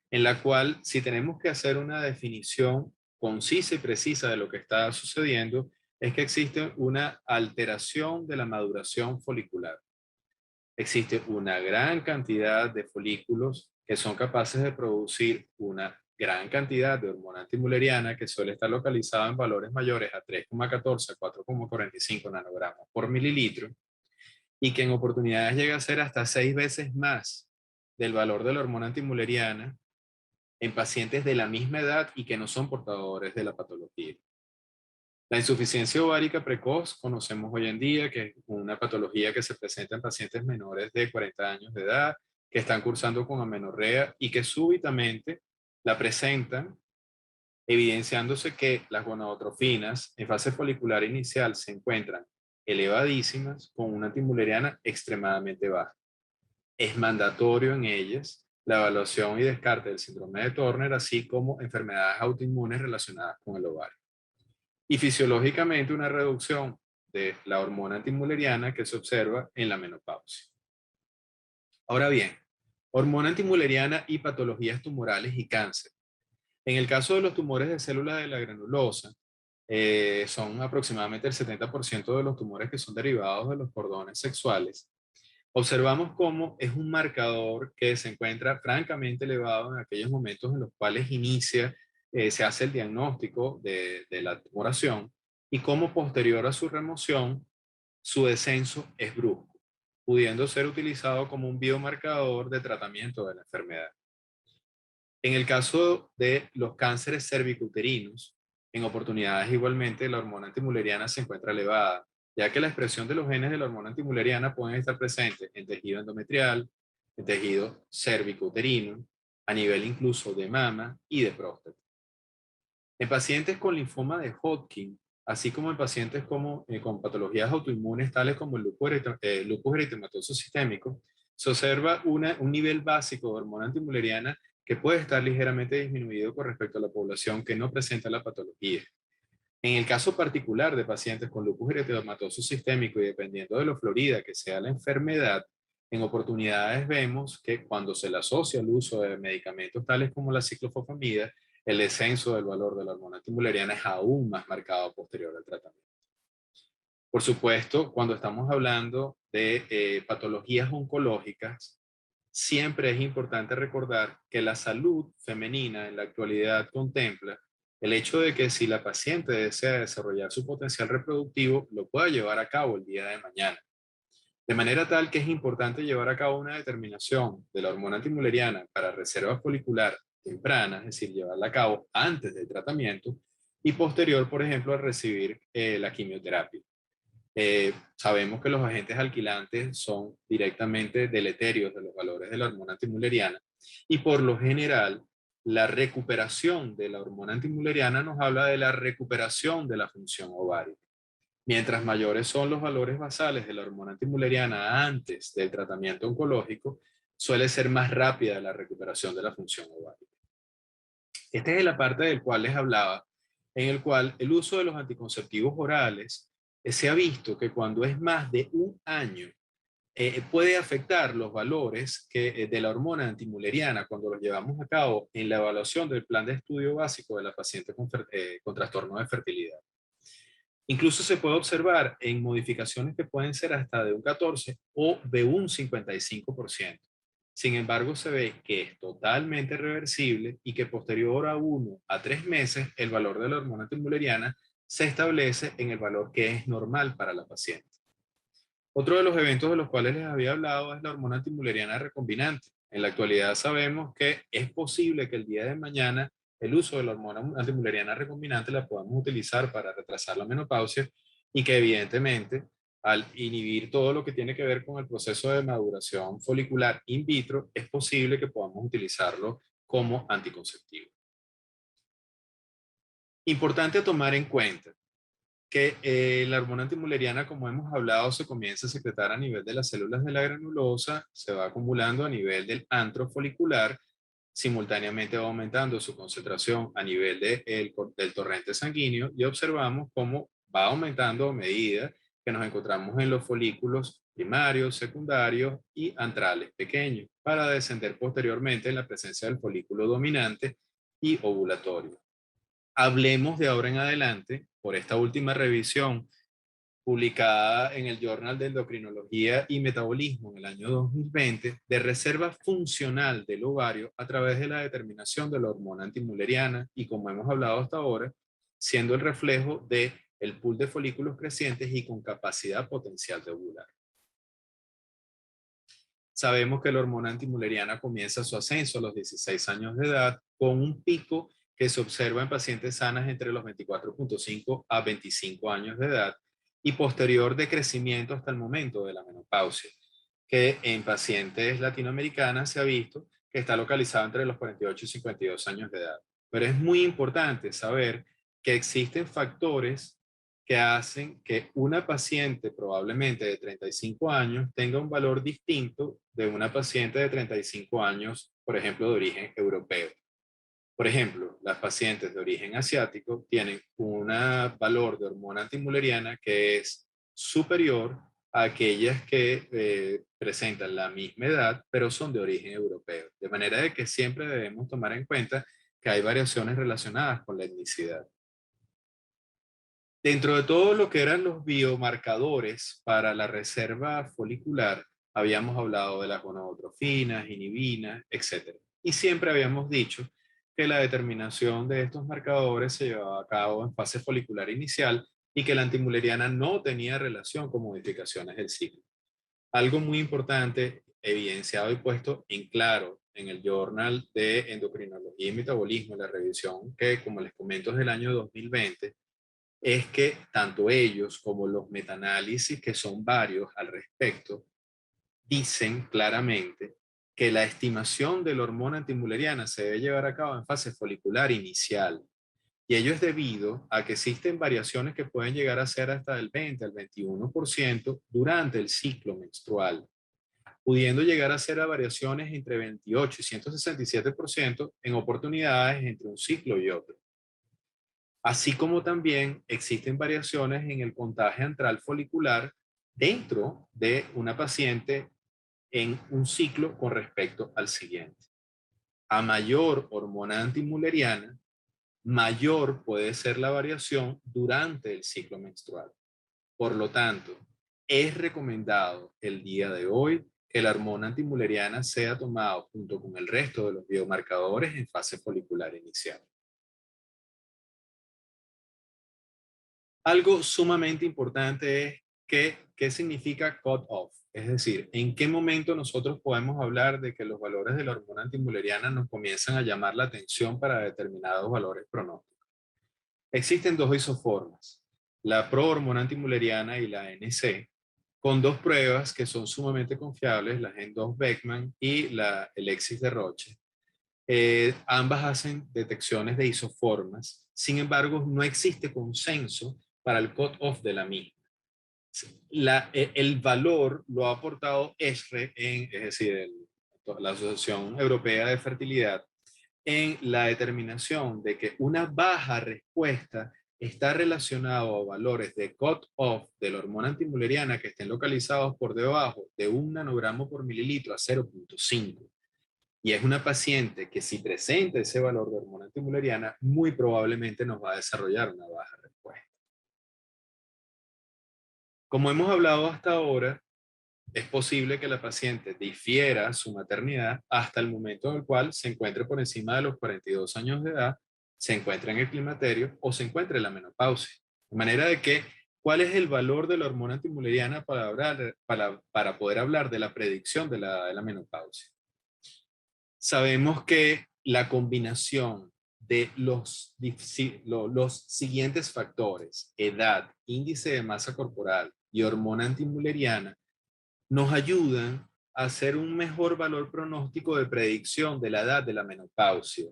en la cual, si tenemos que hacer una definición concisa y precisa de lo que está sucediendo, es que existe una alteración de la maduración folicular. Existe una gran cantidad de folículos que son capaces de producir una gran cantidad de hormona antimuleriana que suele estar localizada en valores mayores a 3,14 a 4,45 nanogramos por mililitro y que en oportunidades llega a ser hasta 6 veces más del valor de la hormona antimuleriana en pacientes de la misma edad y que no son portadores de la patología. La insuficiencia ovárica precoz conocemos hoy en día que es una patología que se presenta en pacientes menores de 40 años de edad que están cursando con amenorrea y que súbitamente la presentan, evidenciándose que las gonadotrofinas en fase folicular inicial se encuentran elevadísimas con una antimuleriana extremadamente baja. Es mandatorio en ellas la evaluación y descarte del síndrome de Turner, así como enfermedades autoinmunes relacionadas con el ovario. Y fisiológicamente una reducción de la hormona antimuleriana que se observa en la menopausia. Ahora bien, hormona antimuleriana y patologías tumorales y cáncer. En el caso de los tumores de células de la granulosa, son aproximadamente el 70% de los tumores que son derivados de los cordones sexuales. Observamos cómo es un marcador que se encuentra francamente elevado en aquellos momentos en los cuales se hace el diagnóstico de la tumoración y cómo posterior a su remoción, su descenso es brusco, pudiendo ser utilizado como un biomarcador de tratamiento de la enfermedad. En el caso de los cánceres cervicouterinos, en oportunidades igualmente la hormona antimuleriana se encuentra elevada, ya que la expresión de los genes de la hormona antimuleriana pueden estar presentes en tejido endometrial, en tejido cervicouterino, a nivel incluso de mama y de próstata. En pacientes con linfoma de Hodgkin, así como en pacientes con patologías autoinmunes tales como el lupus eritematoso sistémico, se observa un nivel básico de hormona antimuleriana que puede estar ligeramente disminuido con respecto a la población que no presenta la patología. En el caso particular de pacientes con lupus eritematoso sistémico y dependiendo de lo florida que sea la enfermedad, en oportunidades vemos que cuando se le asocia el uso de medicamentos tales como la ciclofosfamida, el descenso del valor de la hormona antimuleriana es aún más marcado posterior al tratamiento. Por supuesto, cuando estamos hablando de patologías oncológicas, siempre es importante recordar que la salud femenina en la actualidad contempla el hecho de que si la paciente desea desarrollar su potencial reproductivo, lo pueda llevar a cabo el día de mañana. De manera tal que es importante llevar a cabo una determinación de la hormona antimuleriana para reserva folicular temprana, es decir, llevarla a cabo antes del tratamiento y posterior, por ejemplo, a recibir la quimioterapia. Sabemos que los agentes alquilantes son directamente deleterios de los valores de la hormona antimuleriana y por lo general la recuperación de la hormona antimuleriana nos habla de la recuperación de la función ovárica, Mientras mayores son los valores basales de la hormona antimuleriana antes del tratamiento oncológico, suele ser más rápida la recuperación de la función ovárica. Esta es la parte del cual les hablaba, en el cual el uso de los anticonceptivos orales se ha visto que cuando es más de un año puede afectar los valores de la hormona antimuleriana cuando los llevamos a cabo en la evaluación del plan de estudio básico de la paciente con trastorno de fertilidad. Incluso se puede observar en modificaciones que pueden ser hasta de un 14 o de un 55%. Sin embargo, se ve que es totalmente reversible y que posterior a 1 a 3 meses el valor de la hormona antimuleriana se establece en el valor que es normal para la paciente. Otro de los eventos de los cuales les había hablado es la hormona antimuleriana recombinante. En la actualidad sabemos que es posible que el día de mañana el uso de la hormona antimuleriana recombinante la podamos utilizar para retrasar la menopausia y que evidentemente al inhibir todo lo que tiene que ver con el proceso de maduración folicular in vitro, es posible que podamos utilizarlo como anticonceptivo. Importante tomar en cuenta que la hormona antimuleriana, como hemos hablado, se comienza a secretar a nivel de las células de la granulosa, se va acumulando a nivel del antro folicular, simultáneamente va aumentando su concentración a nivel del torrente sanguíneo y observamos cómo va aumentando a medida que nos encontramos en los folículos primarios, secundarios y antrales pequeños, para descender posteriormente en la presencia del folículo dominante y ovulatorio. Hablemos de ahora en adelante, por esta última revisión publicada en el Journal de Endocrinología y Metabolismo en el año 2020, de reserva funcional del ovario a través de la determinación de la hormona antimuleriana y, como hemos hablado hasta ahora, siendo el reflejo del pool de folículos crecientes y con capacidad potencial de ovular. Sabemos que la hormona antimuleriana comienza su ascenso a los 16 años de edad con un pico que se observa en pacientes sanas entre los 24.5 a 25 años de edad y posterior decrecimiento hasta el momento de la menopausia, que en pacientes latinoamericanas se ha visto que está localizado entre los 48 y 52 años de edad. Pero es muy importante saber que existen factores que hacen que una paciente probablemente de 35 años tenga un valor distinto de una paciente de 35 años, por ejemplo, de origen europeo. Por ejemplo, las pacientes de origen asiático tienen un valor de hormona antimuleriana que es superior a aquellas que presentan la misma edad, pero son de origen europeo. De manera de que siempre debemos tomar en cuenta que hay variaciones relacionadas con la etnicidad. Dentro de todo lo que eran los biomarcadores para la reserva folicular, habíamos hablado de las gonadotrofinas, inhibinas, etc. Y siempre habíamos dicho que la determinación de estos marcadores se llevaba a cabo en fase folicular inicial y que la antimuleriana no tenía relación con modificaciones del ciclo. Algo muy importante, evidenciado y puesto en claro en el Journal de Endocrinología y Metabolismo, la revisión que, como les comento, es del año 2020, es que tanto ellos como los metaanálisis, que son varios al respecto, dicen claramente que la estimación de la hormona antimuleriana se debe llevar a cabo en fase folicular inicial. Y ello es debido a que existen variaciones que pueden llegar a ser hasta del 20 al 21% durante el ciclo menstrual, pudiendo llegar a ser a variaciones entre 28 y 167% en oportunidades entre un ciclo y otro. Así como también existen variaciones en el puntaje antral folicular dentro de una paciente en un ciclo con respecto al siguiente. A mayor hormona antimuleriana, mayor puede ser la variación durante el ciclo menstrual. Por lo tanto, es recomendado el día de hoy que la hormona antimuleriana sea tomada junto con el resto de los biomarcadores en fase folicular inicial. Algo sumamente importante es qué significa cut-off, es decir, en qué momento nosotros podemos hablar de que los valores de la hormona antimuleriana nos comienzan a llamar la atención para determinados valores pronósticos. Existen dos isoformas, la prohormona antimuleriana y la ANC, con dos pruebas que son sumamente confiables, la Gen 2 Beckman y la Alexis de Roche. Ambas hacen detecciones de isoformas, sin embargo, no existe consenso para el cut-off de la misma. el valor lo ha aportado ESHRE, es decir, la Asociación Europea de Fertilidad, en la determinación de que una baja respuesta está relacionado a valores de cut-off de la hormona antimuleriana que estén localizados por debajo de 1 nanogramo por mililitro a 0.5. Y es una paciente que, si presenta ese valor de hormona antimuleriana, muy probablemente nos va a desarrollar una baja respuesta. Como hemos hablado hasta ahora, es posible que la paciente difiera su maternidad hasta el momento en el cual se encuentre por encima de los 42 años de edad, se encuentre en el climaterio o se encuentre en la menopausia. De manera de que, ¿cuál es el valor de la hormona antimuleriana para poder hablar de la predicción de la menopausia? Sabemos que la combinación de los siguientes factores, edad, índice de masa corporal y hormona antimuleriana, nos ayudan a hacer un mejor valor pronóstico de predicción de la edad de la menopausia.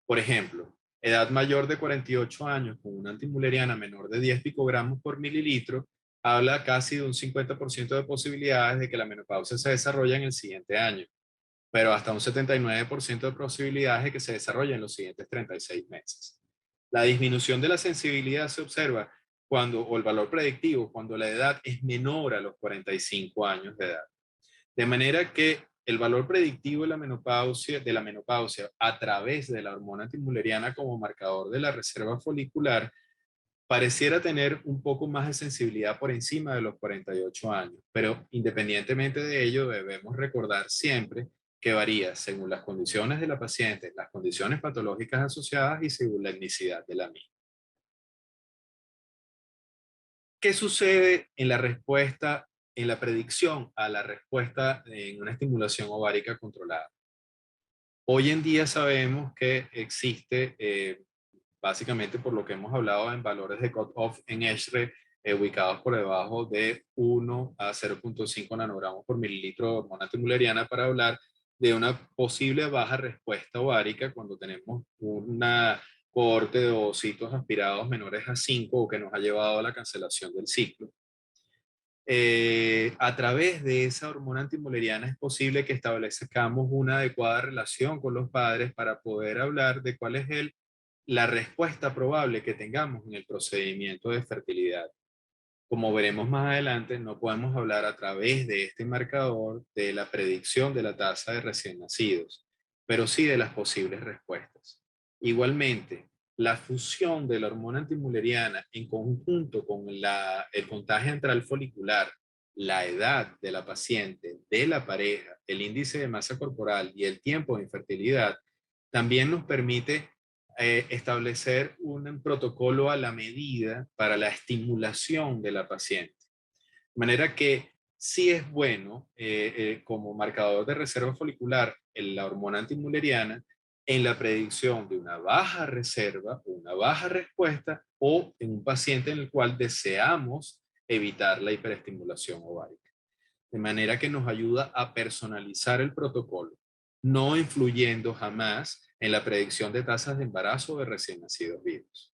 Por ejemplo, edad mayor de 48 años con una antimuleriana menor de 10 picogramos por mililitro, habla casi de un 50% de posibilidades de que la menopausia se desarrolle en el siguiente año, pero hasta un 79% de posibilidades de que se desarrolle en los siguientes 36 meses. La disminución de la sensibilidad se observa o el valor predictivo, cuando la edad es menor a los 45 años de edad. De manera que el valor predictivo de la menopausia a través de la hormona antimuleriana como marcador de la reserva folicular pareciera tener un poco más de sensibilidad por encima de los 48 años, pero independientemente de ello debemos recordar siempre que varía según las condiciones de la paciente, las condiciones patológicas asociadas y según la etnicidad de la misma. ¿Qué sucede en la respuesta, en la predicción a la respuesta en una estimulación ovárica controlada? Hoy en día sabemos que existe, básicamente por lo que hemos hablado en valores de cut-off en ESHRE, ubicados por debajo de 1 a 0.5 nanogramos por mililitro de hormona antimuleriana, para hablar de una posible baja respuesta ovárica cuando tenemos una cohorte de ovocitos aspirados menores a 5 o que nos ha llevado a la cancelación del ciclo. A través de esa hormona antimuleriana es posible que establezcamos una adecuada relación con los padres para poder hablar de cuál es la respuesta probable que tengamos en el procedimiento de fertilidad. Como veremos más adelante, no podemos hablar a través de este marcador de la predicción de la tasa de recién nacidos, pero sí de las posibles respuestas. Igualmente, la fusión de la hormona antimuleriana en conjunto con el contagio antral folicular, la edad de la paciente, de la pareja, el índice de masa corporal y el tiempo de infertilidad, también nos permite establecer un protocolo a la medida para la estimulación de la paciente. De manera que sí es bueno como marcador de reserva folicular la hormona antimuleriana en la predicción de una baja reserva o una baja respuesta, o en un paciente en el cual deseamos evitar la hiperestimulación ovárica. De manera que nos ayuda a personalizar el protocolo, no influyendo jamás en la predicción de tasas de embarazo de recién nacidos vivos.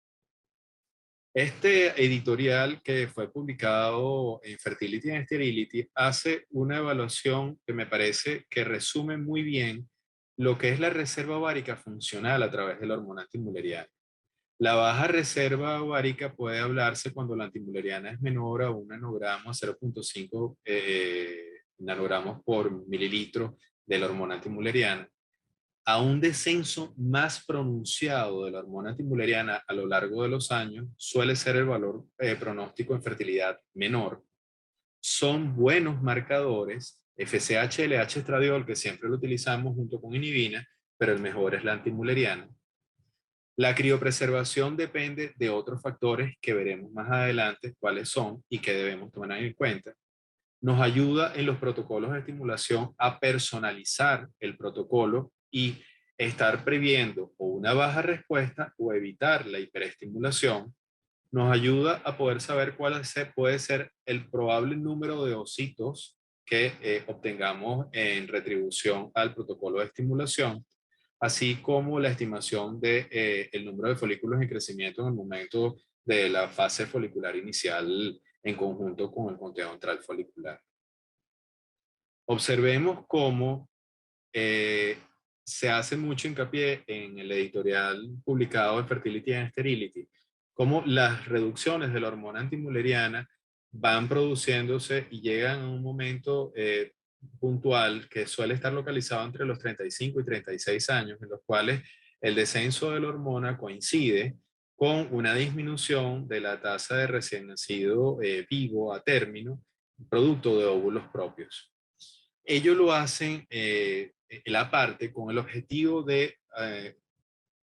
Este editorial, que fue publicado en Fertility and Sterility, hace una evaluación que me parece que resume muy bien lo que es la reserva ovárica funcional a través de la hormona antimuleriana. La baja reserva ovárica puede hablarse cuando la antimuleriana es menor a 1 nanogramo a 0.5 nanogramos por mililitro de la hormona antimuleriana, a un descenso más pronunciado de la hormona antimuleriana a lo largo de los años. Suele ser el valor pronóstico en fertilidad menor. Son buenos marcadores, FSH, LH, estradiol, que siempre lo utilizamos junto con inhibina, pero el mejor es la antimuleriana. La criopreservación depende de otros factores que veremos más adelante cuáles son y que debemos tomar en cuenta. Nos ayuda en los protocolos de estimulación a personalizar el protocolo y estar previendo o una baja respuesta o evitar la hiperestimulación. Nos ayuda a poder saber cuál puede ser el probable número de ocitos que obtengamos en retribución al protocolo de estimulación, así como la estimación de el número de folículos en crecimiento en el momento de la fase folicular inicial en conjunto con el conteo ventral folicular. Observemos cómo se hace mucho hincapié en el editorial publicado de Fertility and Sterility, cómo las reducciones de la hormona antimülleriana van produciéndose y llegan a un momento puntual que suele estar localizado entre los 35 y 36 años, en los cuales el descenso de la hormona coincide con una disminución de la tasa de recién nacido vivo a término, producto de óvulos propios. Ellos lo hacen la parte con el objetivo de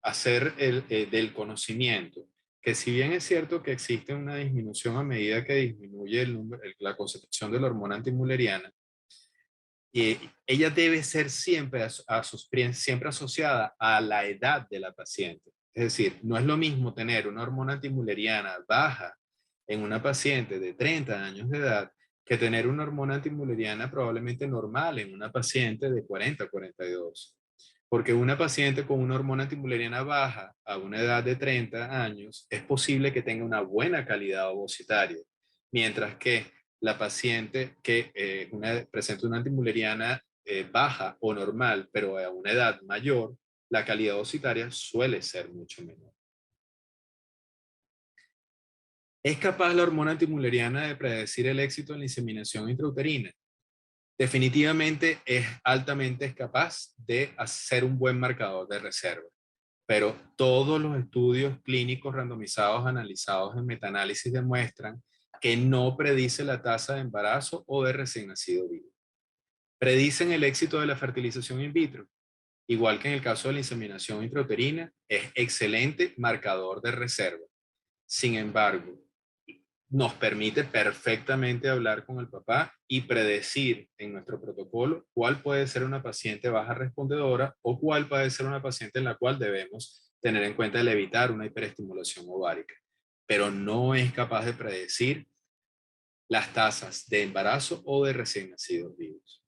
hacer del conocimiento, que si bien es cierto que existe una disminución a medida que disminuye la concentración de la hormona antimülleriana, ella debe ser siempre asociada a la edad de la paciente. Es decir, no es lo mismo tener una hormona antimülleriana baja en una paciente de 30 años de edad que tener una hormona antimülleriana probablemente normal en una paciente de 40 a 42. Porque una paciente con una hormona antimülleriana baja a una edad de 30 años es posible que tenga una buena calidad ovocitaria, mientras que la paciente que presenta una antimülleriana baja o normal, pero a una edad mayor, la calidad ovocitaria suele ser mucho menor. ¿Es capaz la hormona antimülleriana de predecir el éxito en la inseminación intrauterina? Definitivamente es altamente capaz de hacer un buen marcador de reserva, pero todos los estudios clínicos randomizados analizados en metaanálisis demuestran que no predice la tasa de embarazo o de recién nacido vivo. Predicen el éxito de la fertilización in vitro, igual que en el caso de la inseminación intrauterina, es excelente marcador de reserva. Sin embargo, nos permite perfectamente hablar con el papá y predecir en nuestro protocolo cuál puede ser una paciente baja respondedora o cuál puede ser una paciente en la cual debemos tener en cuenta el evitar una hiperestimulación ovárica. Pero no es capaz de predecir las tasas de embarazo o de recién nacidos vivos.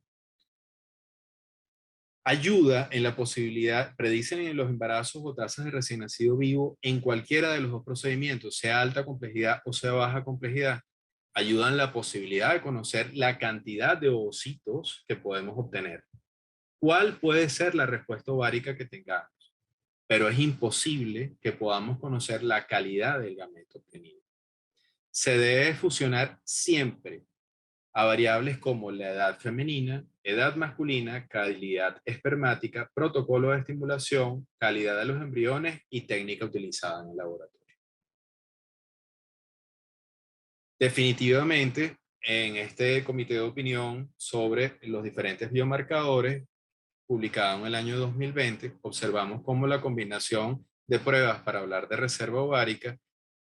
Ayuda en la posibilidad, predicen en los embarazos o tasas de recién nacido vivo en cualquiera de los dos procedimientos, sea alta complejidad o sea baja complejidad. Ayudan la posibilidad de conocer la cantidad de ovocitos que podemos obtener. ¿Cuál puede ser la respuesta ovárica que tengamos? Pero es imposible que podamos conocer la calidad del gameto obtenido. Se debe fusionar siempre a variables como la edad femenina, edad masculina, calidad espermática, protocolo de estimulación, calidad de los embriones y técnica utilizada en el laboratorio. Definitivamente, en este comité de opinión sobre los diferentes biomarcadores, publicado en el año 2020, observamos cómo la combinación de pruebas para hablar de reserva ovárica,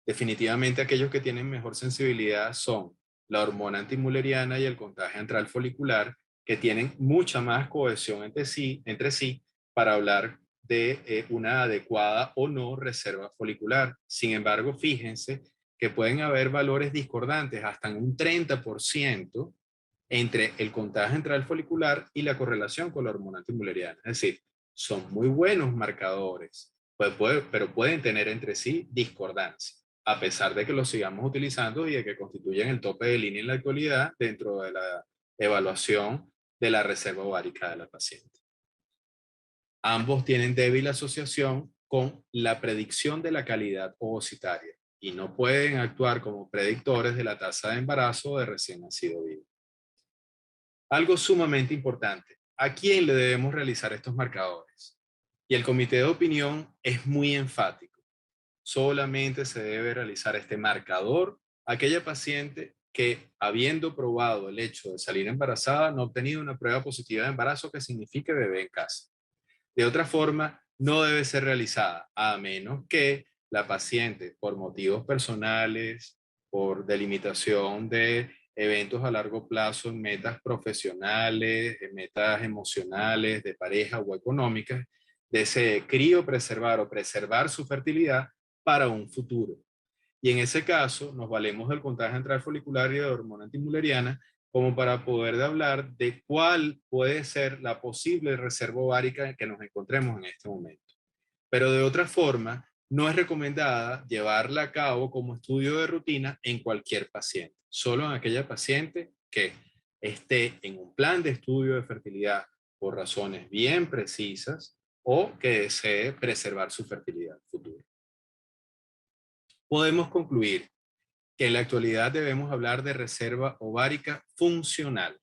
definitivamente aquellos que tienen mejor sensibilidad son la hormona antimülleriana y el contagio antral folicular, que tienen mucha más cohesión entre sí para hablar de una adecuada o no reserva folicular. Sin embargo, fíjense que pueden haber valores discordantes hasta en un 30% entre el contagio antral folicular y la correlación con la hormona antimülleriana. Es decir, son muy buenos marcadores, pero pueden tener entre sí discordancia, a pesar de que los sigamos utilizando y de que constituyen el tope de línea en la actualidad dentro de la evaluación de la reserva ovárica de la paciente. Ambos tienen débil asociación con la predicción de la calidad ovocitaria y no pueden actuar como predictores de la tasa de embarazo de recién nacido vivo. Algo sumamente importante, ¿a quién le debemos realizar estos marcadores? Y el comité de opinión es muy enfático. Solamente se debe realizar este marcador a aquella paciente que, habiendo probado el hecho de salir embarazada, no ha obtenido una prueba positiva de embarazo que signifique bebé en casa. De otra forma, no debe ser realizada, a menos que la paciente, por motivos personales, por delimitación de eventos a largo plazo en metas profesionales, en metas emocionales, de pareja o económicas, desee criopreservar o preservar su fertilidad para un futuro. Y en ese caso, nos valemos del contagio antral folicular y de hormona antimülleriana como para poder hablar de cuál puede ser la posible reserva ovárica que nos encontremos en este momento. Pero de otra forma, no es recomendada llevarla a cabo como estudio de rutina en cualquier paciente, solo en aquella paciente que esté en un plan de estudio de fertilidad por razones bien precisas o que desee preservar su fertilidad futura. Podemos concluir que en la actualidad debemos hablar de reserva ovárica funcional,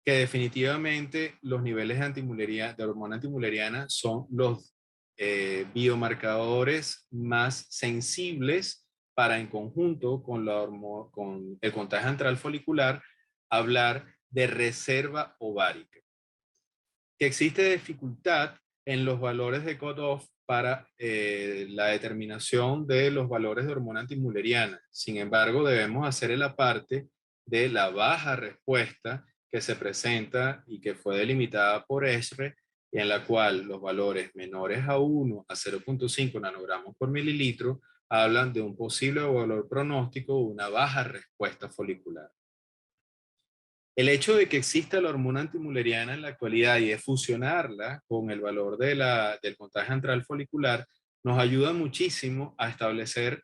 que definitivamente los niveles de hormona antimuleriana son los biomarcadores más sensibles para, en conjunto con el contagio antral folicular, hablar de reserva ovárica. Que existe dificultad en los valores de cutoff para la determinación de los valores de hormona antimuleriana. Sin embargo, debemos hacer el aparte de la baja respuesta que se presenta y que fue delimitada por ESRE, y en la cual los valores menores a 1 a 0.5 nanogramos por mililitro hablan de un posible valor pronóstico o una baja respuesta folicular. El hecho de que exista la hormona antimuleriana en la actualidad y de fusionarla con el valor del contagio antral folicular nos ayuda muchísimo a establecer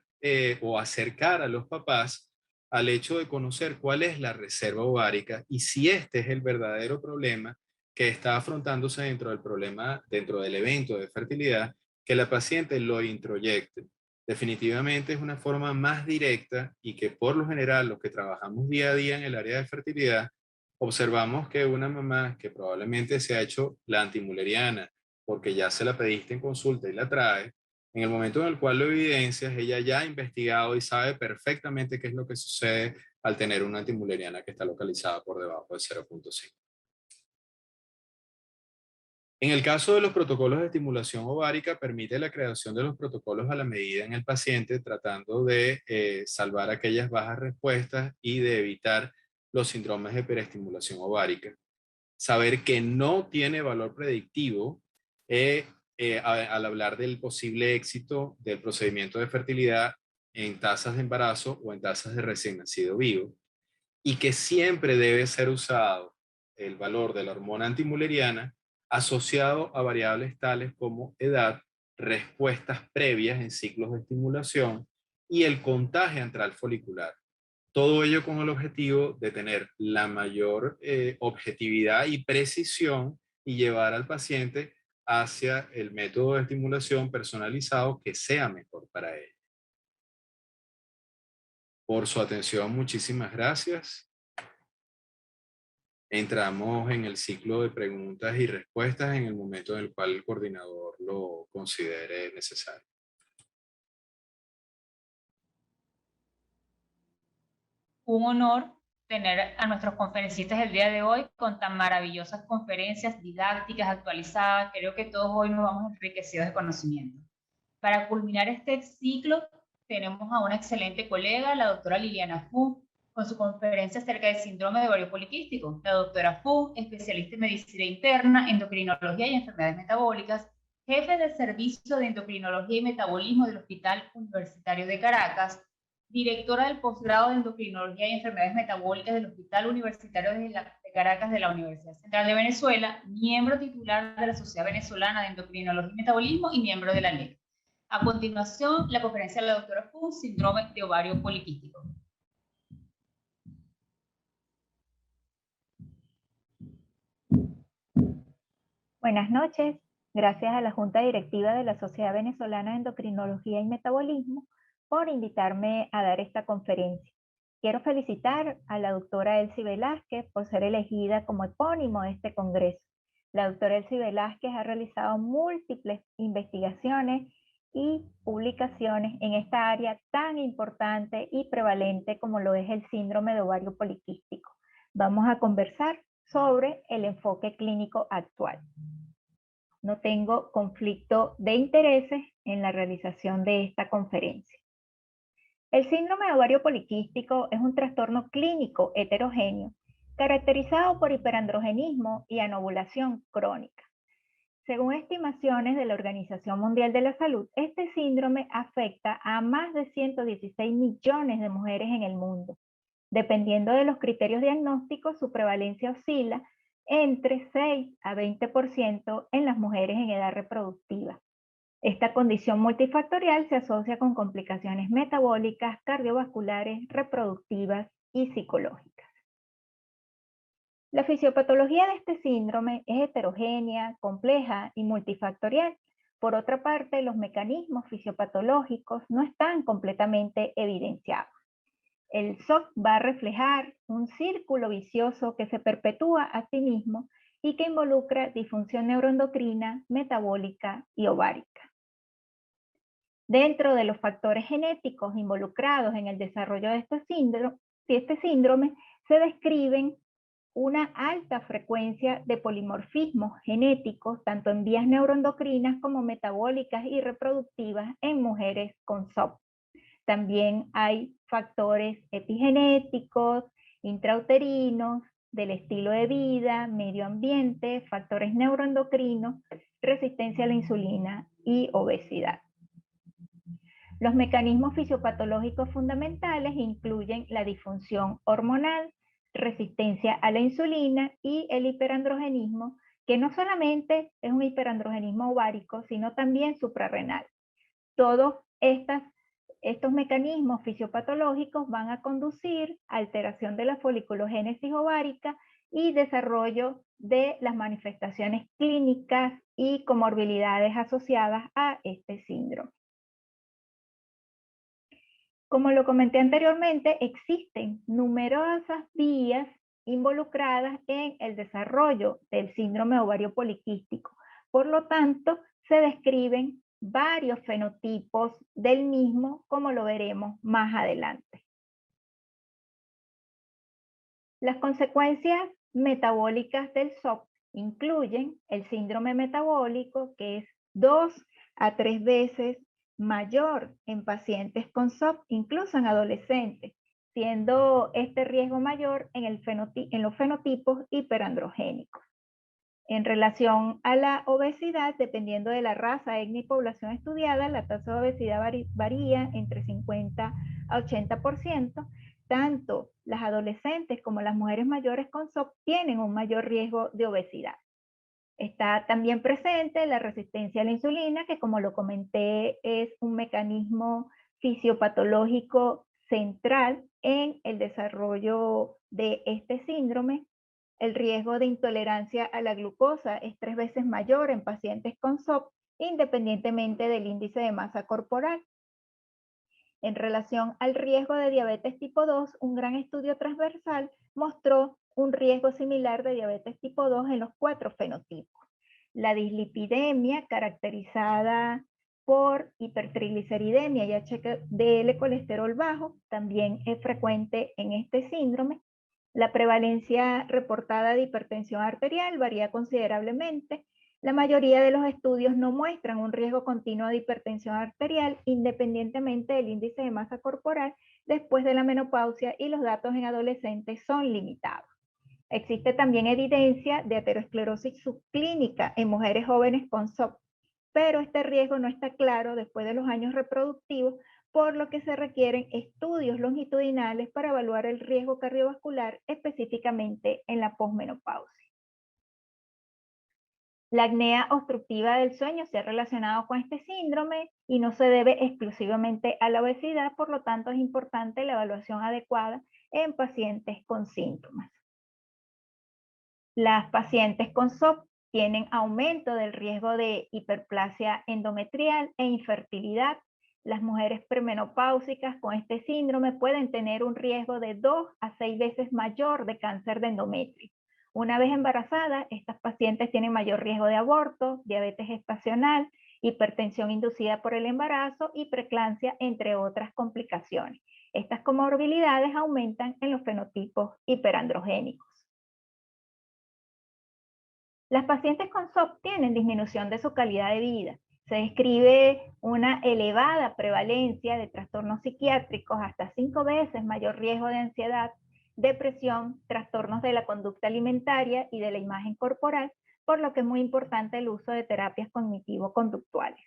o acercar a los papás al hecho de conocer cuál es la reserva ovárica y si este es el verdadero problema que está afrontándose dentro del evento de fertilidad, que la paciente lo introyecte. Definitivamente es una forma más directa y que por lo general los que trabajamos día a día en el área de fertilidad observamos que una mamá que probablemente se ha hecho la antimuleriana porque ya se la pediste en consulta y la trae, en el momento en el cual lo evidencias, ella ya ha investigado y sabe perfectamente qué es lo que sucede al tener una antimuleriana que está localizada por debajo de 0.5. En el caso de los protocolos de estimulación ovárica, permite la creación de los protocolos a la medida en el paciente, tratando de salvar aquellas bajas respuestas y de evitar los síndromes de hiperestimulación ovárica. Saber que no tiene valor predictivo al hablar del posible éxito del procedimiento de fertilidad en tasas de embarazo o en tasas de recién nacido vivo, y que siempre debe ser usado el valor de la hormona antimuleriana asociado a variables tales como edad, respuestas previas en ciclos de estimulación y el contagio antral folicular. Todo ello con el objetivo de tener la mayor objetividad y precisión y llevar al paciente hacia el método de estimulación personalizado que sea mejor para él. Por su atención, muchísimas gracias. Entramos en el ciclo de preguntas y respuestas en el momento en el cual el coordinador lo considere necesario. Un honor tener a nuestros conferencistas el día de hoy con tan maravillosas conferencias didácticas, actualizadas. Creo que todos hoy nos vamos enriquecidos de conocimiento. Para culminar este ciclo, tenemos a una excelente colega, la doctora Liliana Fu, con su conferencia acerca del síndrome de ovario poliquístico. La doctora Fu, especialista en medicina interna, endocrinología y enfermedades metabólicas, jefe del servicio de endocrinología y metabolismo del Hospital Universitario de Caracas, directora del posgrado de endocrinología y enfermedades metabólicas del Hospital Universitario de Caracas de la Universidad Central de Venezuela, miembro titular de la Sociedad Venezolana de Endocrinología y Metabolismo y miembro de la LEC. A continuación, la conferencia de la doctora Fu, síndrome de ovario poliquístico. Buenas noches. Gracias a la Junta Directiva de la Sociedad Venezolana de Endocrinología y Metabolismo por invitarme a dar esta conferencia. Quiero felicitar a la doctora Elsie Velázquez por ser elegida como epónimo de este congreso. La doctora Elsie Velázquez ha realizado múltiples investigaciones y publicaciones en esta área tan importante y prevalente como lo es el síndrome de ovario poliquístico. Vamos a conversar sobre el enfoque clínico actual. No tengo conflicto de intereses en la realización de esta conferencia. El síndrome de ovario poliquístico es un trastorno clínico heterogéneo caracterizado por hiperandrogenismo y anovulación crónica. Según estimaciones de la Organización Mundial de la Salud, este síndrome afecta a más de 116 millones de mujeres en el mundo. Dependiendo de los criterios diagnósticos, su prevalencia oscila entre 6 a 20% en las mujeres en edad reproductiva. Esta condición multifactorial se asocia con complicaciones metabólicas, cardiovasculares, reproductivas y psicológicas. La fisiopatología de este síndrome es heterogénea, compleja y multifactorial. Por otra parte, los mecanismos fisiopatológicos no están completamente evidenciados. El SOC va a reflejar un círculo vicioso que se perpetúa a sí mismo y que involucra disfunción neuroendocrina, metabólica y ovárica. Dentro de los factores genéticos involucrados en el desarrollo de este síndrome se describen una alta frecuencia de polimorfismos genéticos, tanto en vías neuroendocrinas como metabólicas y reproductivas en mujeres con SOP. También hay factores epigenéticos, intrauterinos, del estilo de vida, medio ambiente, factores neuroendocrinos, resistencia a la insulina y obesidad. Los mecanismos fisiopatológicos fundamentales incluyen la disfunción hormonal, resistencia a la insulina y el hiperandrogenismo, que no solamente es un hiperandrogenismo ovárico, sino también suprarrenal. Todos estos mecanismos fisiopatológicos van a conducir a alteración de la foliculogénesis ovárica y desarrollo de las manifestaciones clínicas y comorbilidades asociadas a este síndrome. Como lo comenté anteriormente, existen numerosas vías involucradas en el desarrollo del síndrome ovario poliquístico. Por lo tanto, se describen varios fenotipos del mismo, como lo veremos más adelante. Las consecuencias metabólicas del SOP incluyen el síndrome metabólico, que es 2 a 3 veces mayor en pacientes con SOP, incluso en adolescentes, siendo este riesgo mayor en los fenotipos hiperandrogénicos. En relación a la obesidad, dependiendo de la raza, etnia y población estudiada, la tasa de obesidad varía entre 50 a 80%. Tanto las adolescentes como las mujeres mayores con SOP tienen un mayor riesgo de obesidad. Está también presente la resistencia a la insulina, que como lo comenté es un mecanismo fisiopatológico central en el desarrollo de este síndrome. El riesgo de intolerancia a la glucosa es 3 veces mayor en pacientes con SOP, independientemente del índice de masa corporal. En relación al riesgo de diabetes tipo 2, un gran estudio transversal mostró un riesgo similar de diabetes tipo 2 en los 4 fenotipos. La dislipidemia, caracterizada por hipertrigliceridemia y HDL colesterol bajo, también es frecuente en este síndrome. La prevalencia reportada de hipertensión arterial varía considerablemente. La mayoría de los estudios no muestran un riesgo continuo de hipertensión arterial independientemente del índice de masa corporal después de la menopausia, y los datos en adolescentes son limitados. Existe también evidencia de aterosclerosis subclínica en mujeres jóvenes con SOP, pero este riesgo no está claro después de los años reproductivos, por lo que se requieren estudios longitudinales para evaluar el riesgo cardiovascular específicamente en la posmenopausia. La apnea obstructiva del sueño se ha relacionado con este síndrome y no se debe exclusivamente a la obesidad, por lo tanto es importante la evaluación adecuada en pacientes con síntomas. Las pacientes con SOP tienen aumento del riesgo de hiperplasia endometrial e infertilidad. Las mujeres premenopáusicas con este síndrome pueden tener un riesgo de 2 a 6 veces mayor de cáncer de endometrio. Una vez embarazadas, estas pacientes tienen mayor riesgo de aborto, diabetes gestacional, hipertensión inducida por el embarazo y preeclampsia, entre otras complicaciones. Estas comorbilidades aumentan en los fenotipos hiperandrogénicos. Las pacientes con SOP tienen disminución de su calidad de vida. Se describe una elevada prevalencia de trastornos psiquiátricos, hasta 5 veces mayor riesgo de ansiedad, depresión, trastornos de la conducta alimentaria y de la imagen corporal, por lo que es muy importante el uso de terapias cognitivo-conductuales.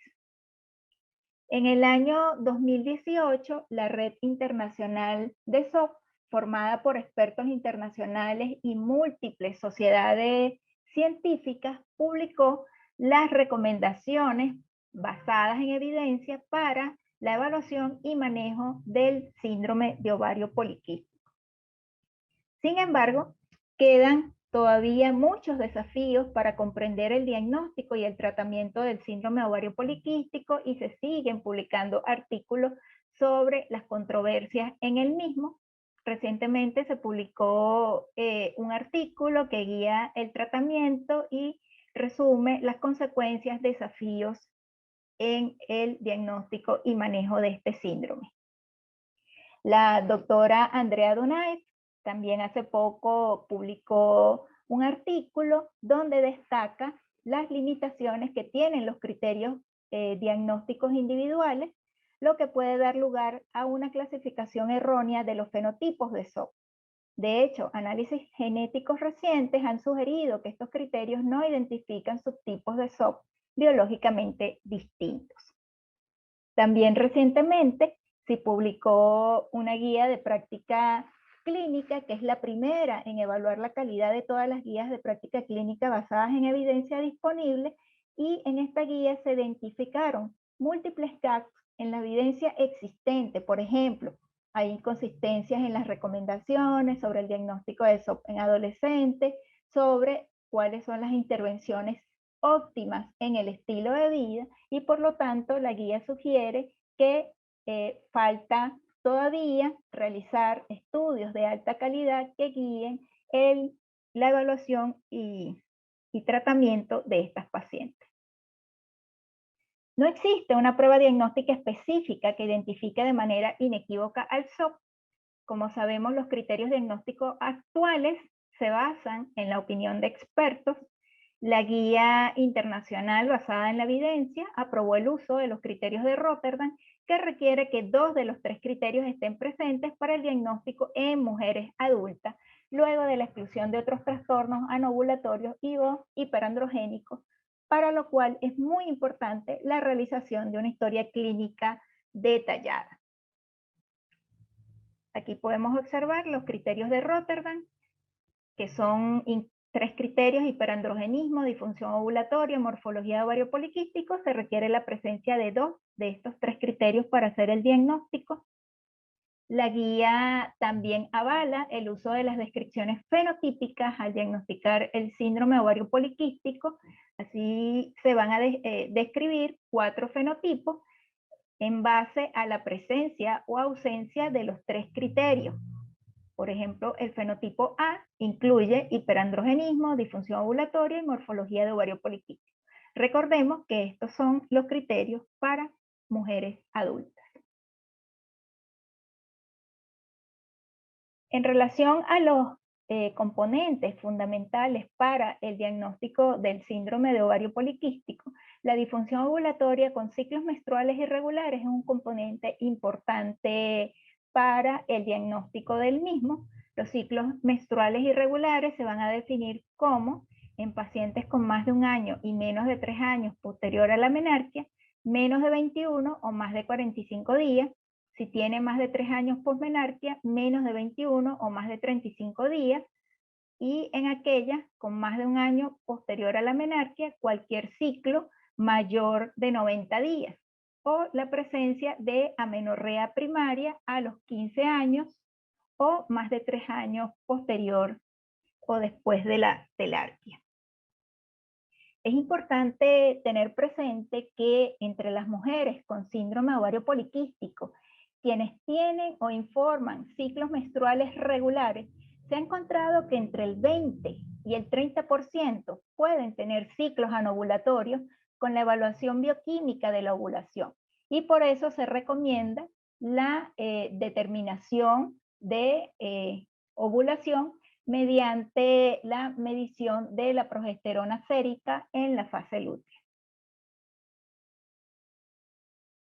En el año 2018, la Red Internacional de SOP, formada por expertos internacionales y múltiples sociedades científicas, publicó las recomendaciones basadas en evidencia para la evaluación y manejo del síndrome de ovario poliquístico. Sin embargo, quedan todavía muchos desafíos para comprender el diagnóstico y el tratamiento del síndrome de ovario poliquístico y se siguen publicando artículos sobre las controversias en el mismo. Recientemente se publicó un artículo que guía el tratamiento y resume las consecuencias, desafíos en el diagnóstico y manejo de este síndrome. La doctora Andrea Donaev también hace poco publicó un artículo donde destaca las limitaciones que tienen los criterios diagnósticos individuales, lo que puede dar lugar a una clasificación errónea de los fenotipos de SOP. De hecho, análisis genéticos recientes han sugerido que estos criterios no identifican subtipos de SOP biológicamente distintos. También recientemente se publicó una guía de práctica clínica, que es la primera en evaluar la calidad de todas las guías de práctica clínica basadas en evidencia disponible, y en esta guía se identificaron múltiples gaps en la evidencia existente. Por ejemplo, hay inconsistencias en las recomendaciones sobre el diagnóstico de SOP en adolescentes, sobre cuáles son las intervenciones óptimas en el estilo de vida, y por lo tanto la guía sugiere que falta todavía realizar estudios de alta calidad que guíen la evaluación y tratamiento de estas pacientes. No existe una prueba diagnóstica específica que identifique de manera inequívoca al SOP. Como sabemos, los criterios diagnósticos actuales se basan en la opinión de expertos. La guía internacional basada en la evidencia aprobó el uso de los criterios de Rotterdam, que requiere que 2 de los 3 criterios estén presentes para el diagnóstico en mujeres adultas, luego de la exclusión de otros trastornos anovulatorios y o hiperandrogénicos, para lo cual es muy importante la realización de una historia clínica detallada. Aquí podemos observar los criterios de Rotterdam, que son 3 criterios: hiperandrogenismo, disfunción ovulatoria, morfología de ovario poliquístico. Se requiere la presencia de 2 de estos 3 criterios para hacer el diagnóstico. La guía también avala el uso de las descripciones fenotípicas al diagnosticar el síndrome de ovario poliquístico. Así se van a describir 4 fenotipos en base a la presencia o ausencia de los 3 criterios. Por ejemplo, el fenotipo A incluye hiperandrogenismo, disfunción ovulatoria y morfología de ovario poliquístico. Recordemos que estos son los criterios para mujeres adultas. En relación a los componentes fundamentales para el diagnóstico del síndrome de ovario poliquístico, la disfunción ovulatoria con ciclos menstruales irregulares es un componente importante para el diagnóstico del mismo. Los ciclos menstruales irregulares se van a definir como en pacientes con más de 1 año y menos de 3 años posterior a la menarquia, menos de 21 o más de 45 días, si tiene más de 3 años posmenarquia, menos de 21 o más de 35 días, y en aquellas con más de 1 año posterior a la menarquia, cualquier ciclo mayor de 90 días, o la presencia de amenorrea primaria a los 15 años o más de 3 años posterior o después de la telarquia. Es importante tener presente que entre las mujeres con síndrome de ovario poliquístico, quienes tienen o informan ciclos menstruales regulares, se ha encontrado que entre el 20 y el 30% pueden tener ciclos anovulatorios con la evaluación bioquímica de la ovulación. Y por eso se recomienda la determinación de ovulación mediante la medición de la progesterona sérica en la fase lútea.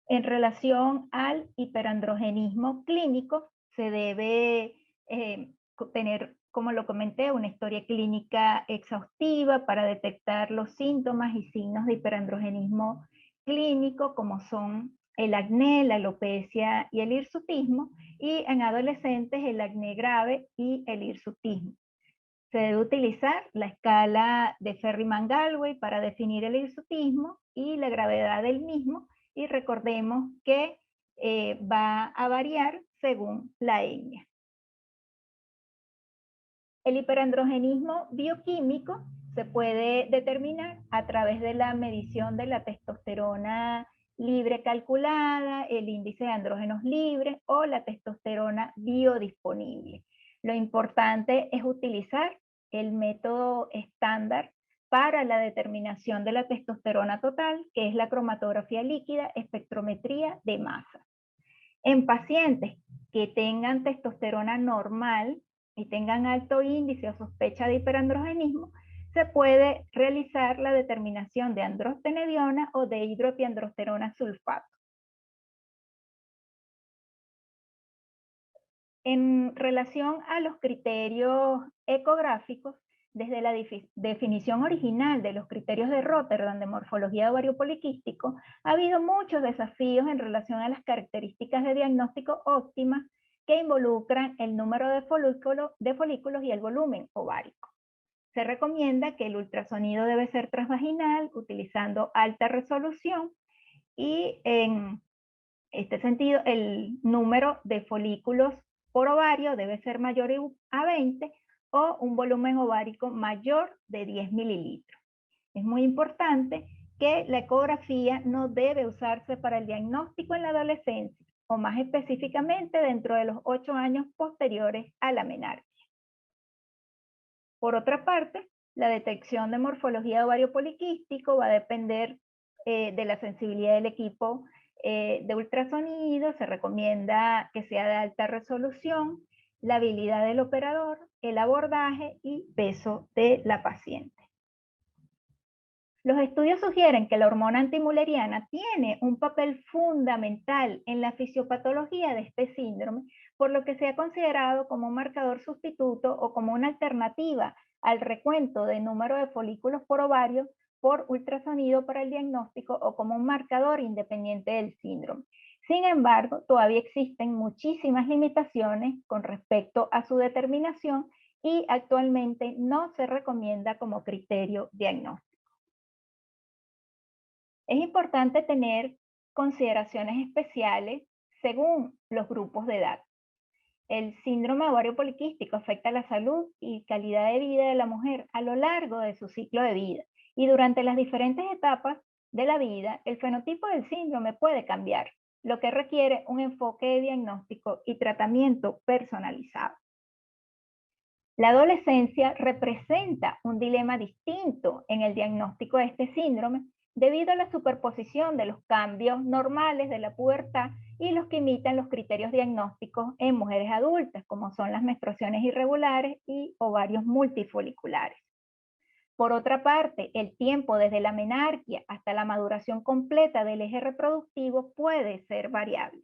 En relación al hiperandrogenismo clínico, se debe tener, como lo comenté, una historia clínica exhaustiva para detectar los síntomas y signos de hiperandrogenismo clínico, como son el acné, la alopecia y el hirsutismo, y en adolescentes el acné grave y el hirsutismo. Se debe utilizar la escala de Ferriman-Gallwey para definir el hirsutismo y la gravedad del mismo, y recordemos que va a variar según la etnia. El hiperandrogenismo bioquímico se puede determinar a través de la medición de la testosterona libre calculada, el índice de andrógenos libres o la testosterona biodisponible. Lo importante es utilizar el método estándar para la determinación de la testosterona total, que es la cromatografía líquida, espectrometría de masa. En pacientes que tengan testosterona normal y tengan alto índice o sospecha de hiperandrogenismo, se puede realizar la determinación de androstenediona o de hidroepiandrosterona sulfato. En relación a los criterios ecográficos, desde la definición original de los criterios de Rotterdam de morfología de ovario poliquístico, ha habido muchos desafíos en relación a las características de diagnóstico óptimas que involucran el número de folículos y el volumen ovárico. Se recomienda que el ultrasonido debe ser transvaginal, utilizando alta resolución, y en este sentido el número de folículos por ovario debe ser mayor a 20 o un volumen ovárico mayor de 10 mililitros. Es muy importante que la ecografía no debe usarse para el diagnóstico en la adolescencia, o más específicamente dentro de los 8 años posteriores a la menarquia. Por otra parte, la detección de morfología de ovario poliquístico va a depender de la sensibilidad del equipo de ultrasonido. Se recomienda que sea de alta resolución, la habilidad del operador, el abordaje y peso de la paciente. Los estudios sugieren que la hormona antimülleriana tiene un papel fundamental en la fisiopatología de este síndrome, por lo que se ha considerado como un marcador sustituto o como una alternativa al recuento de número de folículos por ovario por ultrasonido para el diagnóstico, o como un marcador independiente del síndrome. Sin embargo, todavía existen muchísimas limitaciones con respecto a su determinación y actualmente no se recomienda como criterio diagnóstico. Es importante tener consideraciones especiales según los grupos de edad. El síndrome de ovario poliquístico afecta la salud y calidad de vida de la mujer a lo largo de su ciclo de vida, y durante las diferentes etapas de la vida, el fenotipo del síndrome puede cambiar, lo que requiere un enfoque de diagnóstico y tratamiento personalizado. La adolescencia representa un dilema distinto en el diagnóstico de este síndrome, debido a la superposición de los cambios normales de la pubertad y los que imitan los criterios diagnósticos en mujeres adultas, como son las menstruaciones irregulares y ovarios multifoliculares. Por otra parte, el tiempo desde la menarquia hasta la maduración completa del eje reproductivo puede ser variable.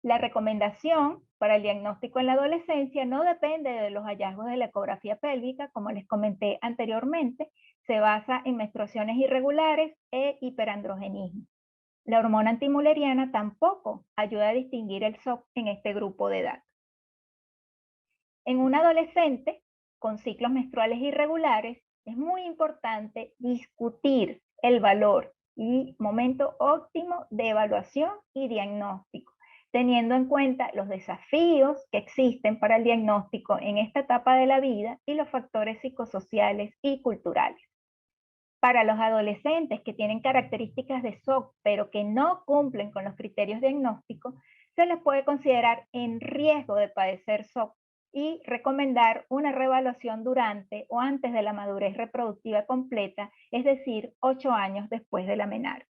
La recomendación para el diagnóstico en la adolescencia no depende de los hallazgos de la ecografía pélvica, como les comenté anteriormente. Se basa en menstruaciones irregulares e hiperandrogenismo. La hormona antimülleriana tampoco ayuda a distinguir el SOC en este grupo de edad. En un adolescente con ciclos menstruales irregulares, es muy importante discutir el valor y momento óptimo de evaluación y diagnóstico, teniendo en cuenta los desafíos que existen para el diagnóstico en esta etapa de la vida y los factores psicosociales y culturales. Para los adolescentes que tienen características de SOC, pero que no cumplen con los criterios diagnósticos, se les puede considerar en riesgo de padecer SOC y recomendar una reevaluación durante o antes de la madurez reproductiva completa, es decir, 8 años después de la menarquia.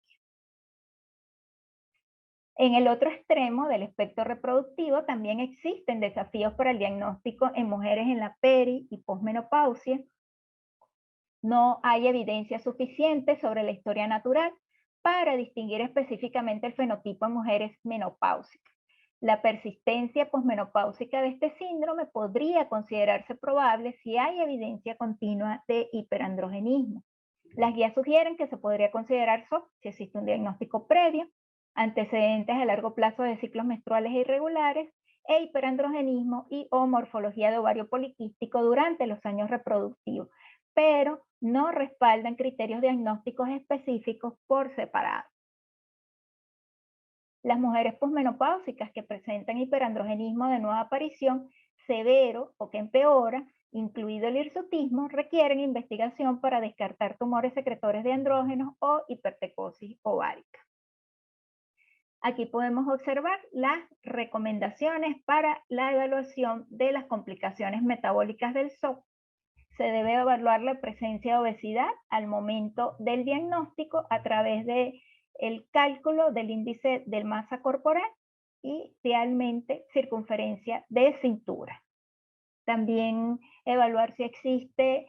En el otro extremo del espectro reproductivo también existen desafíos para el diagnóstico en mujeres en la peri y posmenopausia. No hay evidencia suficiente sobre la historia natural para distinguir específicamente el fenotipo en mujeres menopáusicas. La persistencia posmenopáusica de este síndrome podría considerarse probable si hay evidencia continua de hiperandrogenismo. Las guías sugieren que se podría considerar SOC si existe un diagnóstico previo, antecedentes a largo plazo de ciclos menstruales irregulares e hiperandrogenismo y o morfología de ovario poliquístico durante los años reproductivos, pero no respaldan criterios diagnósticos específicos por separado. Las mujeres posmenopáusicas que presentan hiperandrogenismo de nueva aparición severo o que empeora, incluido el hirsutismo, requieren investigación para descartar tumores secretores de andrógenos o hipertricosis ovárica. Aquí podemos observar las recomendaciones para la evaluación de las complicaciones metabólicas del SOP. Se debe evaluar la presencia de obesidad al momento del diagnóstico a través de el cálculo del índice de masa corporal y idealmente circunferencia de cintura. También evaluar si existe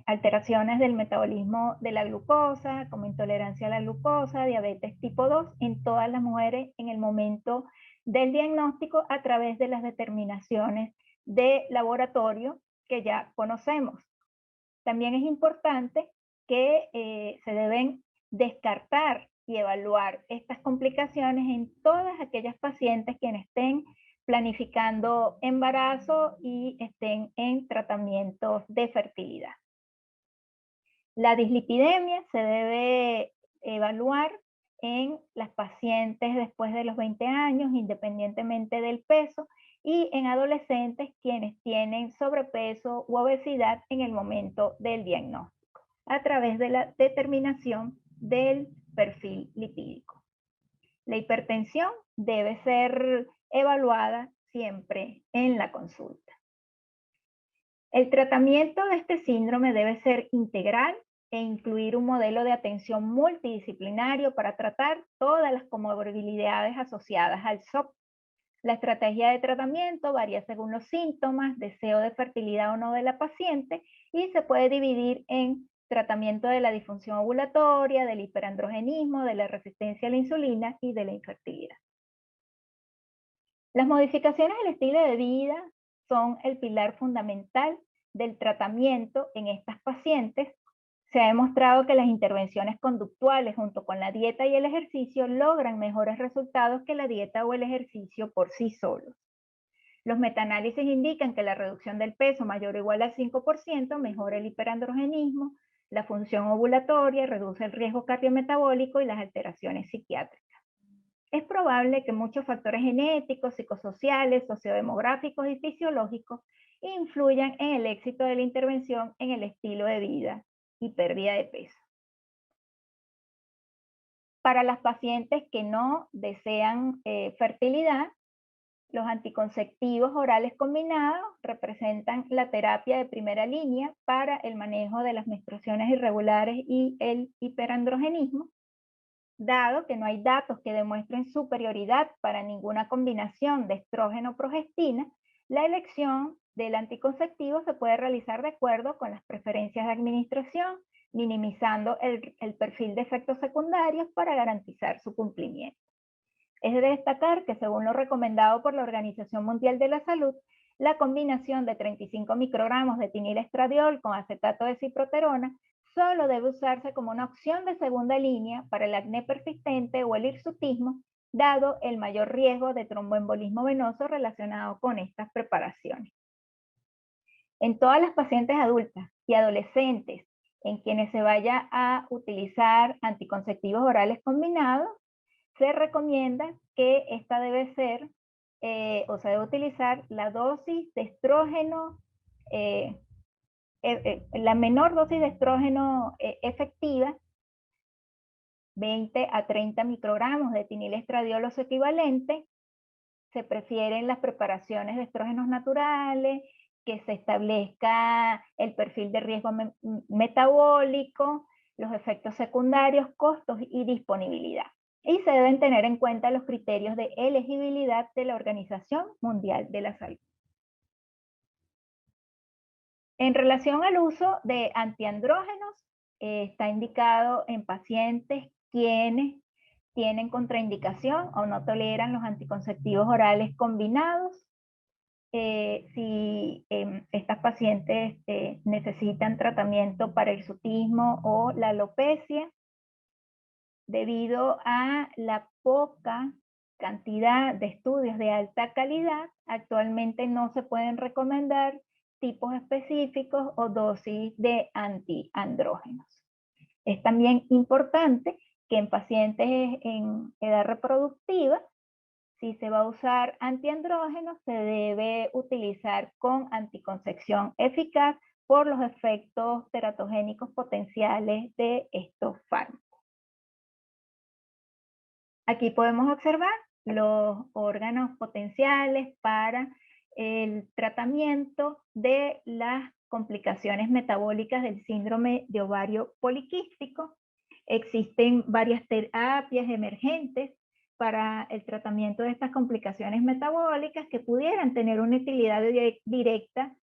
alteraciones del metabolismo de la glucosa, como intolerancia a la glucosa, diabetes tipo 2 en todas las mujeres en el momento del diagnóstico a través de las determinaciones de laboratorio que ya conocemos. También es importante que se deben descartar y evaluar estas complicaciones en todas aquellas pacientes quienes estén planificando embarazo y estén en tratamientos de fertilidad. La dislipidemia se debe evaluar en las pacientes después de los 20 años, independientemente del peso, y en adolescentes quienes tienen sobrepeso u obesidad en el momento del diagnóstico, a través de la determinación del perfil lipídico. La hipertensión debe ser evaluada siempre en la consulta. El tratamiento de este síndrome debe ser integral e incluir un modelo de atención multidisciplinario para tratar todas las comorbilidades asociadas al SOP. La estrategia de tratamiento varía según los síntomas, deseo de fertilidad o no de la paciente, y se puede dividir en tratamiento de la disfunción ovulatoria, del hiperandrogenismo, de la resistencia a la insulina y de la infertilidad. Las modificaciones del estilo de vida son el pilar fundamental del tratamiento en estas pacientes. Se ha demostrado que las intervenciones conductuales junto con la dieta y el ejercicio logran mejores resultados que la dieta o el ejercicio por sí solos. Los metaanálisis indican que la reducción del peso mayor o igual al 5% mejora el hiperandrogenismo, la función ovulatoria, reduce el riesgo cardiometabólico y las alteraciones psiquiátricas. Es probable que muchos factores genéticos, psicosociales, sociodemográficos y fisiológicos influyan en el éxito de la intervención en el estilo de vida y pérdida de peso. Para las pacientes que no desean fertilidad, los anticonceptivos orales combinados representan la terapia de primera línea para el manejo de las menstruaciones irregulares y el hiperandrogenismo. Dado que no hay datos que demuestren superioridad para ninguna combinación de estrógeno-progestina, la elección del anticonceptivo se puede realizar de acuerdo con las preferencias de administración, minimizando el perfil de efectos secundarios para garantizar su cumplimiento. Es de destacar que según lo recomendado por la Organización Mundial de la Salud, la combinación de 35 microgramos de etinilestradiol con acetato de ciproterona solo debe usarse como una opción de segunda línea para el acné persistente o el hirsutismo, dado el mayor riesgo de tromboembolismo venoso relacionado con estas preparaciones. En todas las pacientes adultas y adolescentes en quienes se vaya a utilizar anticonceptivos orales combinados, se recomienda que esta debe ser, o se debe utilizar la dosis de estrógeno, la menor dosis de estrógeno efectiva, 20 a 30 microgramos de etinilestradiol o su equivalente. Se prefieren las preparaciones de estrógenos naturales, que se establezca el perfil de riesgo metabólico, los efectos secundarios, costos y disponibilidad. Y se deben tener en cuenta los criterios de elegibilidad de la Organización Mundial de la Salud. En relación al uso de antiandrógenos, está indicado en pacientes quienes tienen contraindicación o no toleran los anticonceptivos orales combinados. Si estas pacientes necesitan tratamiento para el hirsutismo o la alopecia, debido a la poca cantidad de estudios de alta calidad, actualmente no se pueden recomendar tipos específicos o dosis de antiandrógenos. Es también importante que en pacientes en edad reproductiva, si se va a usar antiandrógenos, se debe utilizar con anticoncepción eficaz por los efectos teratogénicos potenciales de estos fármacos. Aquí podemos observar los órganos potenciales para el tratamiento de las complicaciones metabólicas del síndrome de ovario poliquístico. Existen varias terapias emergentes para el tratamiento de estas complicaciones metabólicas que pudieran tener una utilidad directa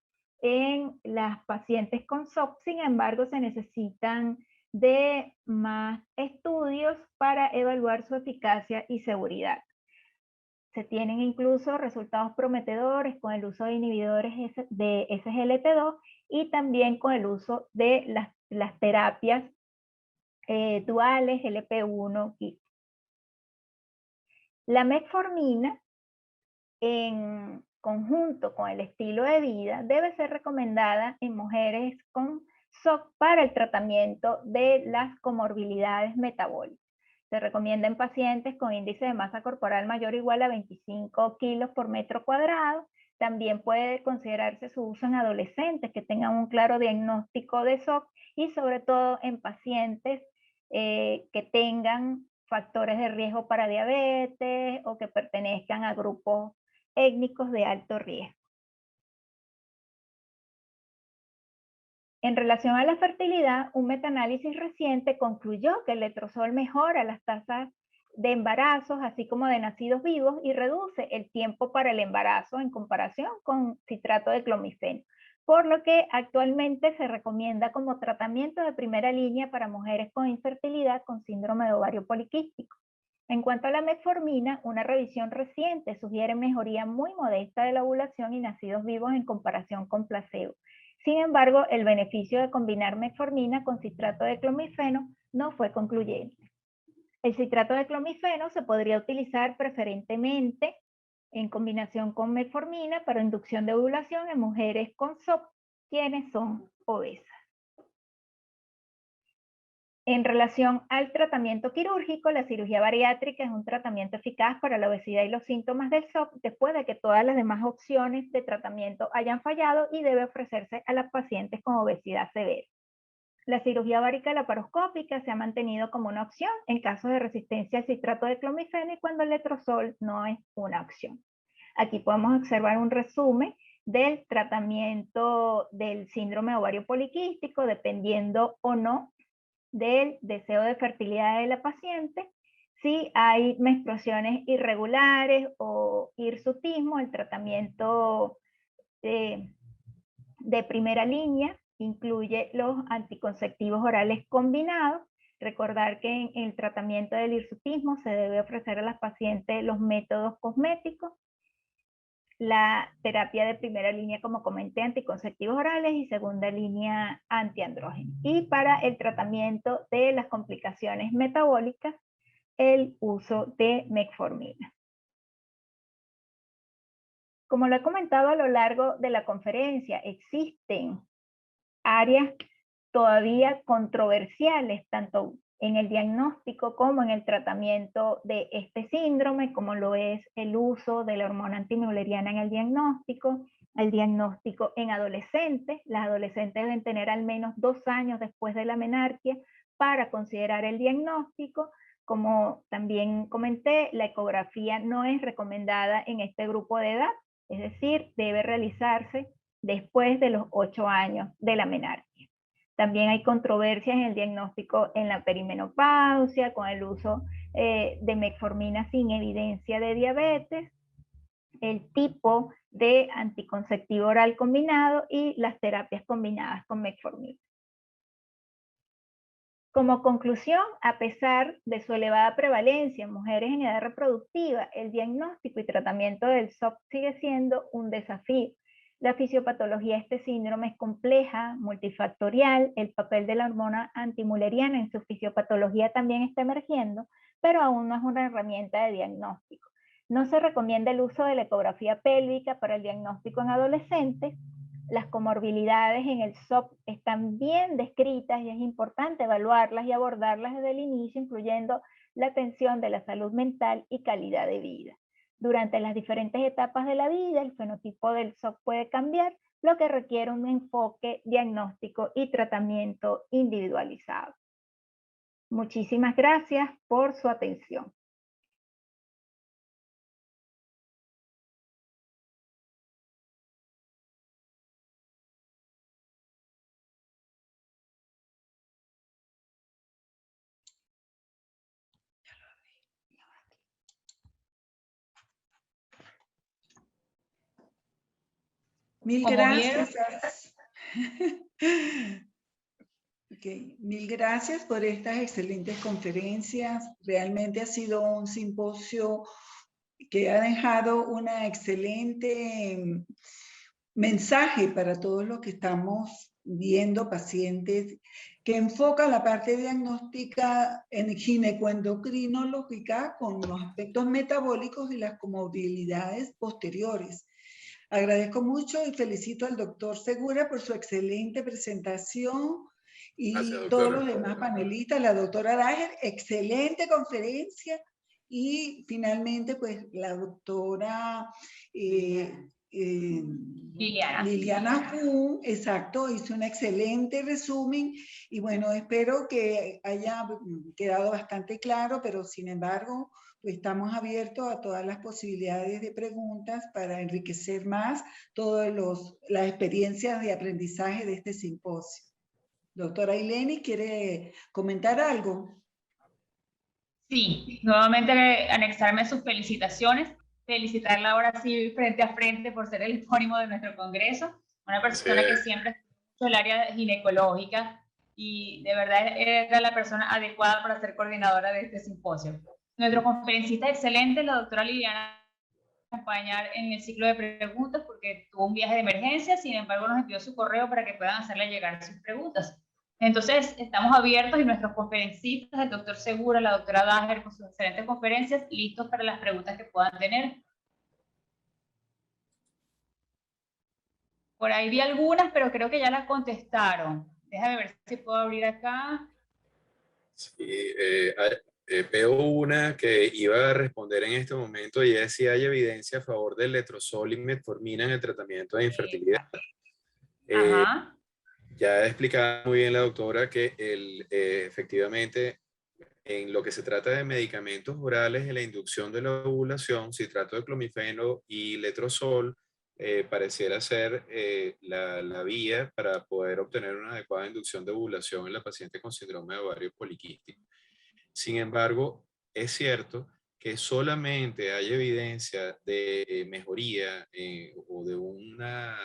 en las pacientes con SOP. Sin embargo, se necesitan de más estudios para evaluar su eficacia y seguridad. Se tienen incluso resultados prometedores con el uso de inhibidores de SGLT2 y también con el uso de las terapias duales GLP-1 y la metformina, en conjunto con el estilo de vida, debe ser recomendada en mujeres con SOP para el tratamiento de las comorbilidades metabólicas. Se recomienda en pacientes con índice de masa corporal mayor o igual a 25 kilos por metro cuadrado. También puede considerarse su uso en adolescentes que tengan un claro diagnóstico de SOP y sobre todo en pacientes que tengan factores de riesgo para diabetes o que pertenezcan a grupos étnicos de alto riesgo. En relación a la fertilidad, un metaanálisis reciente concluyó que el letrozol mejora las tasas de embarazos, así como de nacidos vivos, y reduce el tiempo para el embarazo en comparación con citrato de clomifeno, por lo que actualmente se recomienda como tratamiento de primera línea para mujeres con infertilidad con síndrome de ovario poliquístico. En cuanto a la metformina, una revisión reciente sugiere mejoría muy modesta de la ovulación y nacidos vivos en comparación con placebo. Sin embargo, el beneficio de combinar metformina con citrato de clomifeno no fue concluyente. El citrato de clomifeno se podría utilizar preferentemente en combinación con metformina para inducción de ovulación en mujeres con SOP, quienes son obesas. En relación al tratamiento quirúrgico, la cirugía bariátrica es un tratamiento eficaz para la obesidad y los síntomas del SOP después de que todas las demás opciones de tratamiento hayan fallado y debe ofrecerse a las pacientes con obesidad severa. La cirugía bárica laparoscópica se ha mantenido como una opción en casos de resistencia al citrato de clomifeno y cuando el letrozol no es una opción. Aquí podemos observar un resumen del tratamiento del síndrome ovario poliquístico, dependiendo o no del deseo de fertilidad de la paciente. Si hay menstruaciones irregulares o hirsutismo, el tratamiento de primera línea incluye los anticonceptivos orales combinados. Recordar que en el tratamiento del hirsutismo se debe ofrecer a las pacientes los métodos cosméticos, la terapia de primera línea, como comenté, anticonceptivos orales y segunda línea antiandrógenos. Y para el tratamiento de las complicaciones metabólicas, el uso de metformina. Como lo he comentado a lo largo de la conferencia, existen áreas todavía controversiales, tanto en el diagnóstico como en el tratamiento de este síndrome, como lo es el uso de la hormona antimülleriana en el diagnóstico en adolescentes. Las adolescentes deben tener al menos 2 años después de la menarquia para considerar el diagnóstico. Como también comenté, la ecografía no es recomendada en este grupo de edad, es decir, debe realizarse después de los 8 años de la menarquia. También hay controversias en el diagnóstico en la perimenopausia, con el uso de metformina sin evidencia de diabetes, el tipo de anticonceptivo oral combinado y las terapias combinadas con metformina. Como conclusión, a pesar de su elevada prevalencia en mujeres en edad reproductiva, el diagnóstico y tratamiento del SOP sigue siendo un desafío. La fisiopatología de este síndrome es compleja, multifactorial, el papel de la hormona antimülleriana en su fisiopatología también está emergiendo, pero aún no es una herramienta de diagnóstico. No se recomienda el uso de la ecografía pélvica para el diagnóstico en adolescentes. Las comorbilidades en el SOP están bien descritas y es importante evaluarlas y abordarlas desde el inicio, incluyendo la atención de la salud mental y calidad de vida. Durante las diferentes etapas de la vida, el fenotipo del SOP puede cambiar, lo que requiere un enfoque diagnóstico y tratamiento individualizado. Muchísimas gracias por su atención. Mil gracias. Okay. Mil gracias por estas excelentes conferencias. Realmente ha sido un simposio que ha dejado una excelente mensaje para todos los que estamos viendo pacientes, que enfoca la parte diagnóstica en ginecoendocrinológica con los aspectos metabólicos y las comorbilidades posteriores. Agradezco mucho y felicito al doctor Segura por su excelente presentación y gracias, todos los demás panelistas, la doctora Dager, excelente conferencia, y finalmente pues la doctora Liliana Fu, exacto, hizo un excelente resumen y bueno, espero que haya quedado bastante claro, pero sin embargo pues estamos abiertos a todas las posibilidades de preguntas para enriquecer más todas las experiencias de aprendizaje de este simposio. Doctora Ileni, ¿quiere comentar algo? Sí, nuevamente anexarme sus felicitaciones, felicitarla ahora sí frente a frente por ser el epónimo de nuestro congreso, una persona que siempre ha el área ginecológica y de verdad era la persona adecuada para ser coordinadora de este simposio. Nuestro conferencista excelente, la doctora Liliana, acompañar en el ciclo de preguntas porque tuvo un viaje de emergencia, sin embargo nos envió su correo para que puedan hacerle llegar sus preguntas. Entonces, estamos abiertos y nuestros conferencistas, el doctor Segura, la doctora Dager, con sus excelentes conferencias, listos para las preguntas que puedan tener. Por ahí vi algunas, pero creo que ya las contestaron. Déjame ver si puedo abrir acá. Sí, veo una que iba a responder en este momento y es si hay evidencia a favor del letrozol y metformina en el tratamiento de infertilidad. Ajá. Ya explicaba muy bien la doctora que efectivamente en lo que se trata de medicamentos orales en la inducción de la ovulación, citrato de clomifeno y letrozol pareciera ser la vía para poder obtener una adecuada inducción de ovulación en la paciente con síndrome de ovario poliquístico. Sin embargo, es cierto que solamente hay evidencia de mejoría o de una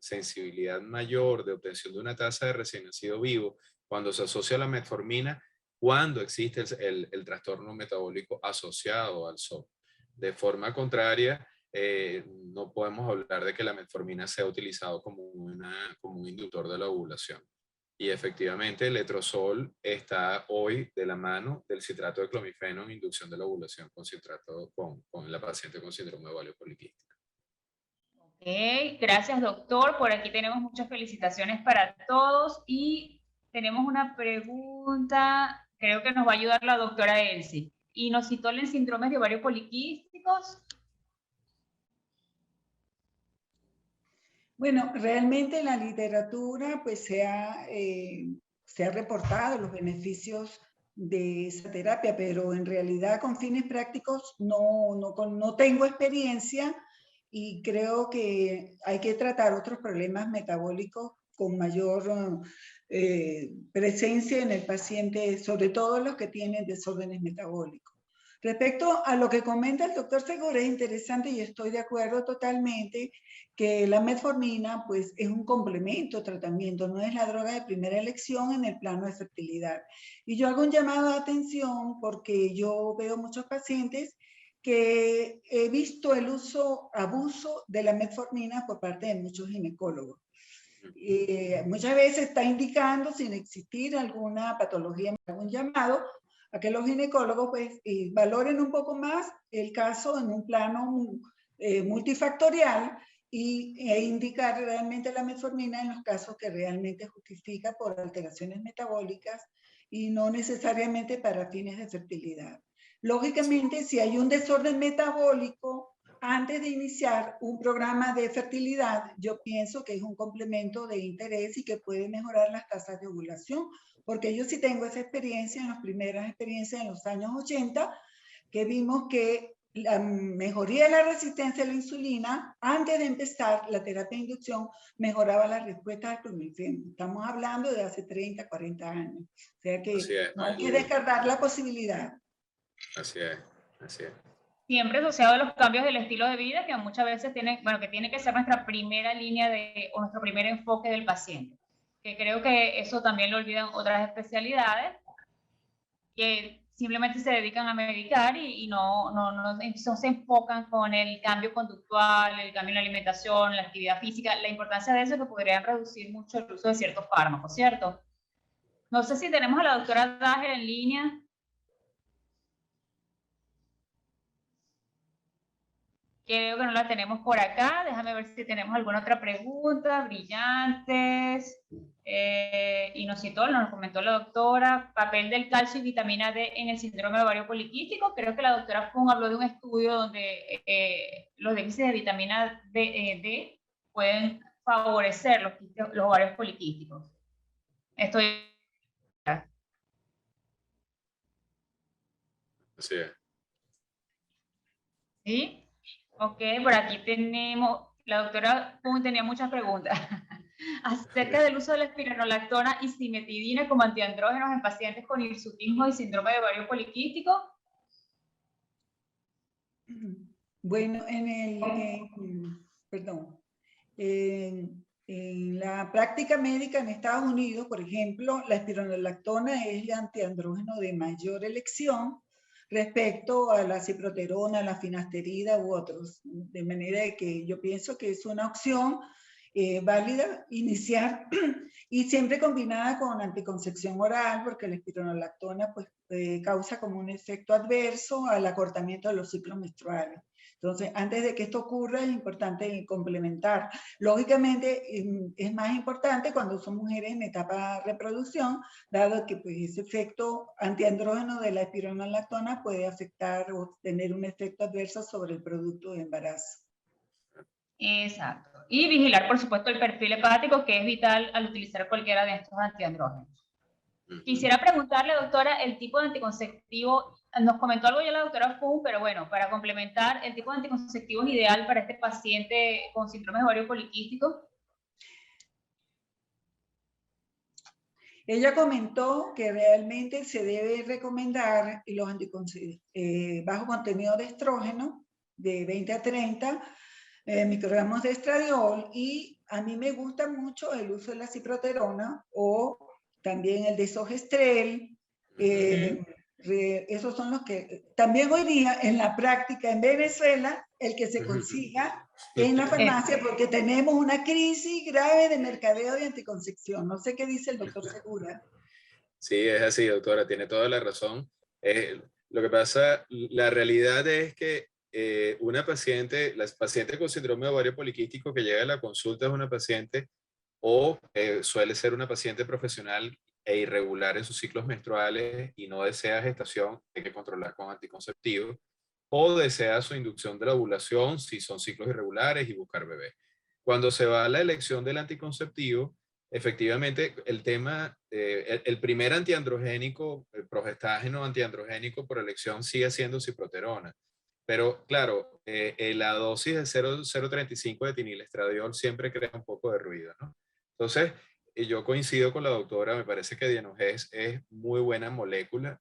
sensibilidad mayor de obtención de una tasa de recién nacido vivo cuando se asocia a la metformina, cuando existe el trastorno metabólico asociado al SOP. De forma contraria, no podemos hablar de que la metformina sea utilizado como un inductor de la ovulación. Y efectivamente el letrozol está hoy de la mano del citrato de clomifeno en inducción de la ovulación con la paciente con síndrome de ovario poliquístico. Ok, gracias doctor. Por aquí tenemos muchas felicitaciones para todos y tenemos una pregunta, creo que nos va a ayudar la doctora Elsie. ¿Inositol en síndromes de ovario poliquísticos? Bueno, realmente en la literatura pues se ha reportado los beneficios de esa terapia, pero en realidad con fines prácticos no tengo experiencia y creo que hay que tratar otros problemas metabólicos con mayor presencia en el paciente, sobre todo los que tienen desórdenes metabólicos. Respecto a lo que comenta el doctor Segura, es interesante y estoy de acuerdo totalmente que la metformina pues es un complemento tratamiento, no es la droga de primera elección en el plano de fertilidad. Y yo hago un llamado de atención porque yo veo muchos pacientes que he visto el abuso de la metformina por parte de muchos ginecólogos. Muchas veces está indicando sin existir alguna patología, algún llamado a que los ginecólogos pues, valoren un poco más el caso en un plano multifactorial e indicar realmente la metformina en los casos que realmente justifica por alteraciones metabólicas y no necesariamente para fines de fertilidad. Lógicamente, si hay un desorden metabólico, antes de iniciar un programa de fertilidad, yo pienso que es un complemento de interés y que puede mejorar las tasas de ovulación, porque yo sí tengo esa experiencia, en las primeras experiencias en los años 80, que vimos que la mejoría de la resistencia a la insulina, antes de empezar la terapia de inducción, mejoraba la respuesta al clomifeno. Estamos hablando de hace 30, 40 años. O sea que no hay que descartar la posibilidad. Así es, así es. Siempre asociado a los cambios del estilo de vida, que muchas veces tiene, bueno, que tiene que ser nuestra primera línea o nuestro primer enfoque del paciente. Que creo que eso también lo olvidan otras especialidades, que simplemente se dedican a medicar y no se enfocan con el cambio conductual, el cambio en la alimentación, la actividad física, la importancia de eso, que podrían reducir mucho el uso de ciertos fármacos, ¿cierto? No sé si tenemos a la doctora Dager en línea. Creo que no la tenemos por acá. Déjame ver si tenemos alguna otra pregunta. Brillantes. Inositol, nos comentó la doctora. Papel del calcio y vitamina D en el síndrome de ovario poliquístico. Creo que la doctora Fung habló de un estudio donde los déficits de vitamina D pueden favorecer los ovarios poliquísticos. Estoy... Así es. ¿Sí? Ok, por aquí tenemos, la doctora Pun tenía muchas preguntas acerca del uso de la espironolactona y cimetidina como antiandrógenos en pacientes con hirsutismo y síndrome de ovario poliquístico. Bueno, en la práctica médica en Estados Unidos, por ejemplo, la espironolactona es el antiandrógeno de mayor elección respecto a la ciproterona, la finasterida u otros. De manera que yo pienso que es una opción válida iniciar y siempre combinada con anticoncepción oral, porque la espironolactona pues, causa como un efecto adverso al acortamiento de los ciclos menstruales. Entonces, antes de que esto ocurra, es importante complementar. Lógicamente, es más importante cuando son mujeres en etapa de reproducción, dado que pues, ese efecto antiandrógeno de la espironolactona puede afectar o tener un efecto adverso sobre el producto de embarazo. Exacto. Y vigilar, por supuesto, el perfil hepático, que es vital al utilizar cualquiera de estos antiandrógenos. Quisiera preguntarle, doctora, el tipo de anticonceptivo, nos comentó algo ya la doctora Fung, pero bueno, para complementar, el tipo de anticonceptivo es ideal para este paciente con síndrome de ovario poliquístico. Ella comentó que realmente se debe recomendar los anticonceptivos bajo contenido de estrógeno, de 20 a 30 microgramos de estradiol, y a mí me gusta mucho el uso de la ciproterona o también el desogestrel. Esos son los que también hoy día en la práctica en Venezuela, el que se consiga en la farmacia, porque tenemos una crisis grave de mercadeo de anticoncepción. No sé qué dice el doctor Segura. Sí, es así, doctora, tiene toda la razón. Lo que pasa, la realidad es que la paciente con síndrome de ovario poliquístico que llega a la consulta es una paciente o suele ser una paciente profesional e irregular en sus ciclos menstruales y no desea gestación, hay que controlar con anticonceptivos, o desea su inducción de la ovulación si son ciclos irregulares y buscar bebé. Cuando se va a la elección del anticonceptivo, efectivamente el tema, el primer antiandrogénico, el progestágeno antiandrogénico por elección sigue siendo ciproterona. Pero claro, la dosis de 0,035 de etinilestradiol siempre crea un poco de ruido, ¿no? Entonces, yo coincido con la doctora, me parece que Dienogest es muy buena molécula.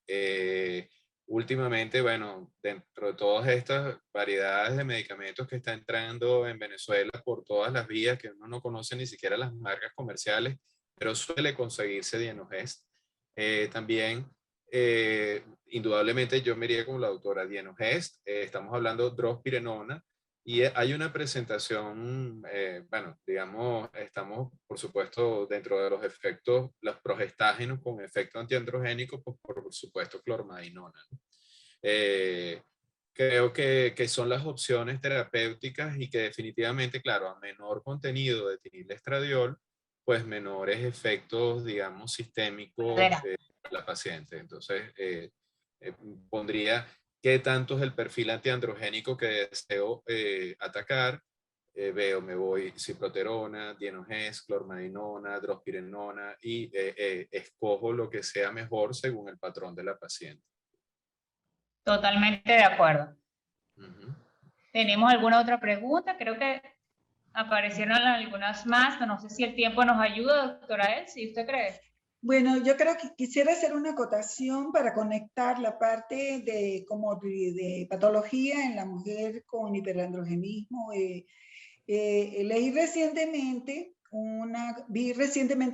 Últimamente, bueno, dentro de todas estas variedades de medicamentos que está entrando en Venezuela por todas las vías, que uno no conoce ni siquiera las marcas comerciales, pero suele conseguirse Dienogest. También, indudablemente, yo me iría con la doctora Dienogest. Estamos hablando de drospirenona, Y hay una presentación, bueno, digamos, estamos, por supuesto, dentro de los efectos, los progestágenos con efecto antiandrogénico, pues por supuesto, clormadinona, ¿no? Creo que son las opciones terapéuticas y que definitivamente, claro, a menor contenido de etinilestradiol, pues menores efectos, digamos, sistémicos a la paciente. Entonces, pondría qué tanto es el perfil antiandrogénico que deseo atacar. Me voy ciproterona, dienogés, clormadinona, drospirenona y escojo lo que sea mejor según el patrón de la paciente. Totalmente de acuerdo. Uh-huh. ¿Tenemos alguna otra pregunta? Creo que aparecieron algunas más, pero no sé si el tiempo nos ayuda, doctora Elsie, ¿usted cree? Bueno, yo creo que quisiera hacer una acotación para conectar la parte de, como de patología en la mujer con hiperandrogenismo. Vi recientemente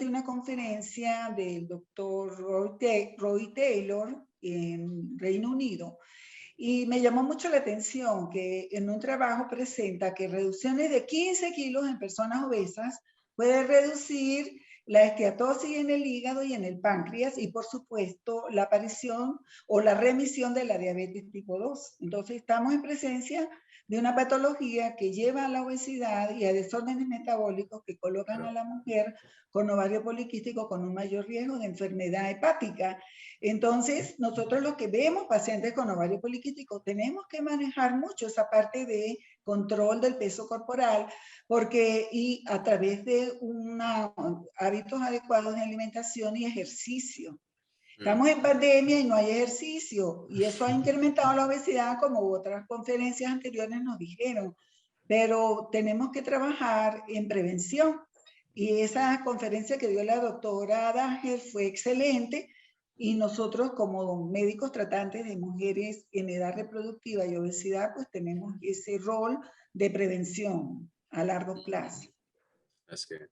una conferencia del doctor Roy Taylor en Reino Unido, y me llamó mucho la atención que en un trabajo presenta que reducciones de 15 kilos en personas obesas puede reducir la esteatosis en el hígado y en el páncreas, y por supuesto la aparición o la remisión de la diabetes tipo 2. Entonces estamos en presencia de una patología que lleva a la obesidad y a desórdenes metabólicos que colocan a la mujer con ovario poliquístico con un mayor riesgo de enfermedad hepática. Entonces, nosotros los que vemos pacientes con ovario poliquístico tenemos que manejar mucho esa parte de control del peso corporal, porque y a través de hábitos adecuados de alimentación y ejercicio. Estamos en pandemia y no hay ejercicio, y eso ha incrementado la obesidad, como otras conferencias anteriores nos dijeron, pero tenemos que trabajar en prevención. Y esa conferencia que dio la doctora Dager fue excelente, y nosotros como médicos tratantes de mujeres en edad reproductiva y obesidad, pues tenemos ese rol de prevención a largo plazo. Así es.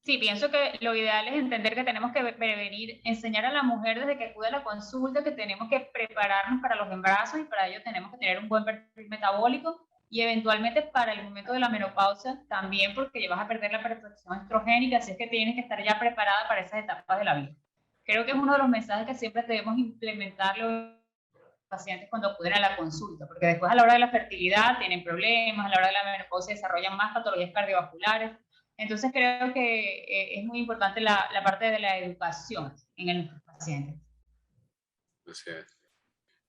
Sí, pienso que lo ideal es entender que tenemos que prevenir, enseñar a la mujer desde que acude a la consulta que tenemos que prepararnos para los embarazos, y para ello tenemos que tener un buen perfil metabólico, y eventualmente para el momento de la menopausia también, porque ya vas a perder la protección estrogénica, así es que tienes que estar ya preparada para esas etapas de la vida. Creo que es uno de los mensajes que siempre debemos implementar los pacientes cuando acuden a la consulta, porque después a la hora de la fertilidad tienen problemas, a la hora de la menopausia desarrollan más patologías cardiovasculares. Entonces creo que es muy importante la parte de la educación en nuestros pacientes. Así es.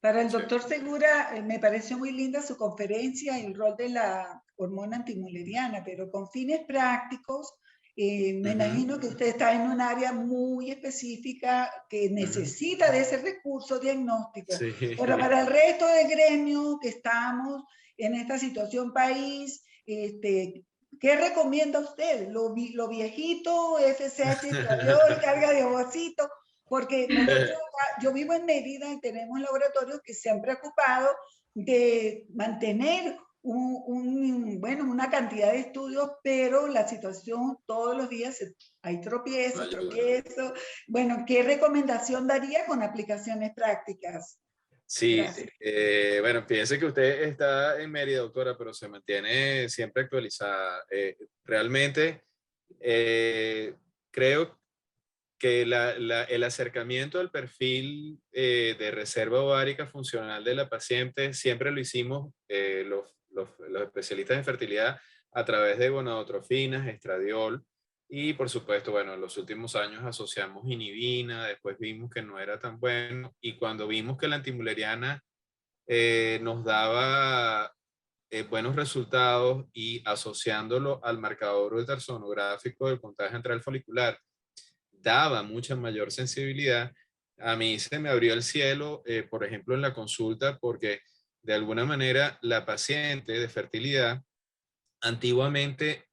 Para el doctor Segura, me pareció muy linda su conferencia y el rol de la hormona antimuleriana, pero con fines prácticos, me imagino que usted está en un área muy específica que necesita de ese recurso diagnóstico. Sí. Pero para el resto del gremio que estamos en esta situación país, ¿qué recomienda usted? ¿Lo viejito, FSH, estradiol, carga de ovocito? Porque nosotros, yo vivo en Mérida y tenemos laboratorios que se han preocupado de mantener una cantidad de estudios, pero la situación todos los días hay tropiezos. Bueno, ¿qué recomendación daría con aplicaciones prácticas? Sí, bueno, fíjese que usted está en Mérida, doctora, pero se mantiene siempre actualizada. Realmente creo que el acercamiento al perfil de reserva ovárica funcional de la paciente siempre lo hicimos los especialistas en fertilidad a través de gonadotrofinas, estradiol, y por supuesto, bueno, en los últimos años asociamos inhibina, después vimos que no era tan bueno, y cuando vimos que la antimuleriana nos daba buenos resultados, y asociándolo al marcador ultrasonográfico del contagio central folicular daba mucha mayor sensibilidad, a mí se me abrió el cielo, por ejemplo, en la consulta, porque de alguna manera la paciente de fertilidad, antiguamente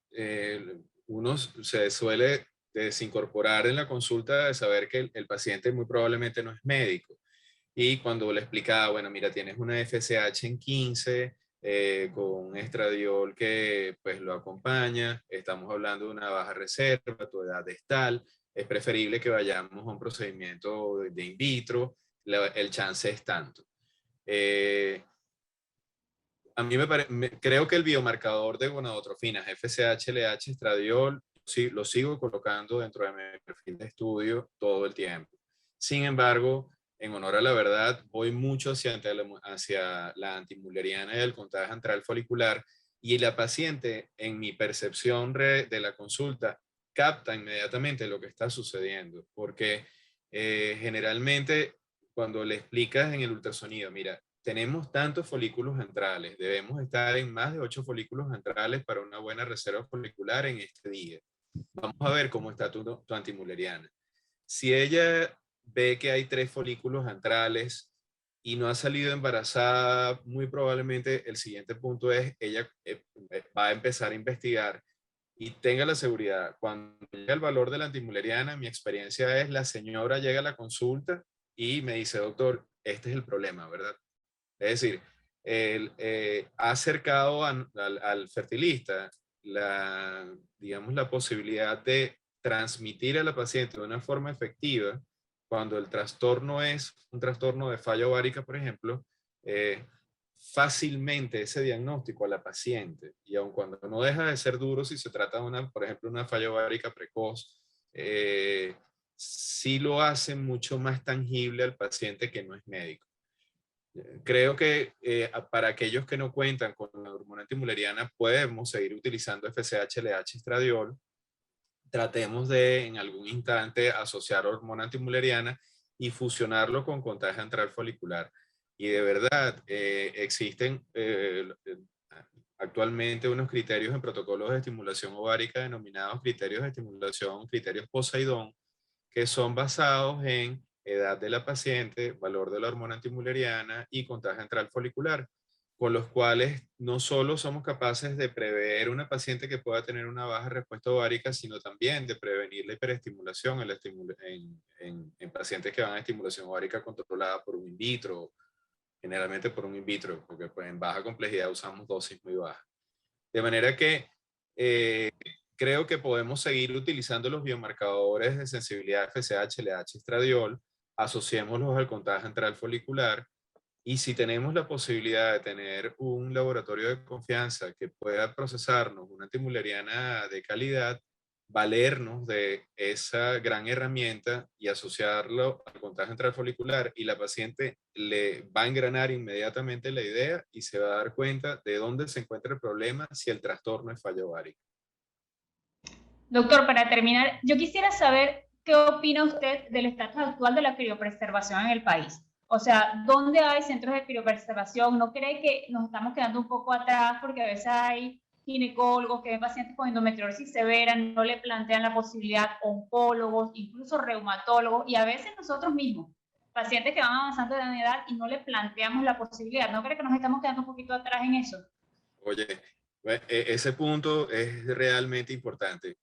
uno se suele desincorporar en la consulta de saber que el paciente muy probablemente no es médico. Y cuando le explicaba, bueno, mira, tienes una FSH en 15, con un estradiol que pues lo acompaña, estamos hablando de una baja reserva, tu edad es tal, es preferible que vayamos a un procedimiento de in vitro, el chance es tanto. A mí creo que el biomarcador de gonadotrofinas, FSH, LH, estradiol, sí, lo sigo colocando dentro de mi perfil de estudio todo el tiempo. Sin embargo, en honor a la verdad, voy mucho hacia la antimulleriana y el contagio antral folicular, y la paciente, en mi percepción de la consulta, capta inmediatamente lo que está sucediendo, porque generalmente cuando le explicas en el ultrasonido, mira, tenemos tantos folículos antrales, debemos estar en más de 8 folículos antrales para una buena reserva folicular en este día. Vamos a ver cómo está tu antimulleriana. Si ella ve que hay 3 folículos antrales y no ha salido embarazada, muy probablemente el siguiente punto es, ella va a empezar a investigar. Y tenga la seguridad, cuando llega el valor de la antimulleriana, mi experiencia es, la señora llega a la consulta y me dice, doctor, este es el problema, ¿verdad? Es decir, ha acercado al fertilista digamos, la posibilidad de transmitir a la paciente de una forma efectiva cuando el trastorno es un trastorno de falla ovárica, por ejemplo, fácilmente ese diagnóstico a la paciente, y aun cuando no deja de ser duro si se trata de por ejemplo, una falla ovárica precoz, sí lo hace mucho más tangible al paciente que no es médico. Creo que para aquellos que no cuentan con la hormona antimulleriana, podemos seguir utilizando FSH, LH, estradiol. Tratemos de en algún instante asociar hormona antimulleriana y fusionarlo con contagio antral folicular. Y de verdad, existen actualmente unos criterios en protocolos de estimulación ovárica denominados criterios de estimulación, criterios Poseidón, que son basados en edad de la paciente, valor de la hormona antimulleriana y contagio antral folicular, con los cuales no solo somos capaces de prever una paciente que pueda tener una baja respuesta ovárica, sino también de prevenir la hiperestimulación en pacientes que van a estimulación ovárica controlada por un in vitro, generalmente por un in vitro, porque pues, en baja complejidad usamos dosis muy bajas. De manera que creo que podemos seguir utilizando los biomarcadores de sensibilidad FSH, LH, estradiol, asociémoslos al contagio antral folicular, y si tenemos la posibilidad de tener un laboratorio de confianza que pueda procesarnos una antimulleriana de calidad, valernos de esa gran herramienta y asociarlo al contagio antral folicular, y la paciente le va a engranar inmediatamente la idea y se va a dar cuenta de dónde se encuentra el problema si el trastorno es falla ovárica. Doctor, para terminar, yo quisiera saber qué opina usted del estatus actual de la criopreservación en el país. O sea, ¿dónde hay centros de criopreservación? ¿No cree que nos estamos quedando un poco atrás porque a veces hay ginecólogos que ven pacientes con endometriosis severa, no le plantean la posibilidad, oncólogos, incluso reumatólogos, y a veces nosotros mismos, pacientes que van avanzando de edad y no le planteamos la posibilidad? ¿No cree que nos estamos quedando un poquito atrás en eso? Oye, ese punto es realmente importante.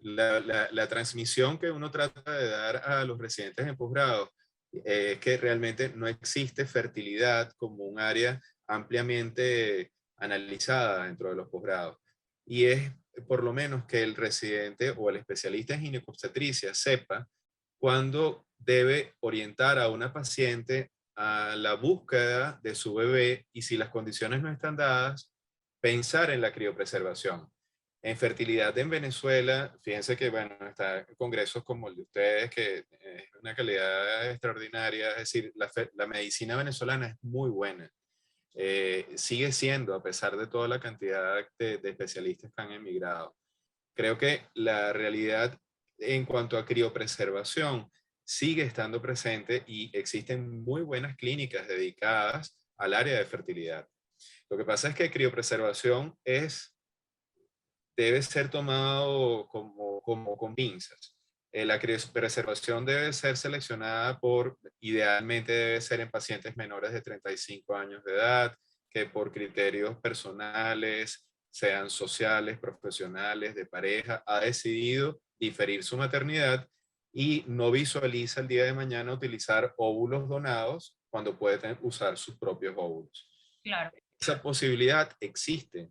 La transmisión que uno trata de dar a los residentes en posgrado es que realmente no existe fertilidad como un área ampliamente analizada dentro de los posgrados. Y es por lo menos que el residente o el especialista en ginecobstetricia sepa cuándo debe orientar a una paciente a la búsqueda de su bebé, y si las condiciones no están dadas, pensar en la criopreservación. En fertilidad en Venezuela, fíjense que, bueno, está congresos como el de ustedes, que es una calidad extraordinaria, es decir, la medicina venezolana es muy buena. Sigue siendo, a pesar de toda la cantidad de especialistas que han emigrado. Creo que la realidad en cuanto a criopreservación sigue estando presente y existen muy buenas clínicas dedicadas al área de fertilidad. Lo que pasa es que criopreservación debe ser tomado con pinzas. La criopreservación debe ser seleccionada idealmente debe ser en pacientes menores de 35 años de edad, que por criterios personales, sean sociales, profesionales, de pareja, ha decidido diferir su maternidad y no visualiza el día de mañana utilizar óvulos donados cuando puede usar sus propios óvulos. Claro. Esa posibilidad existe.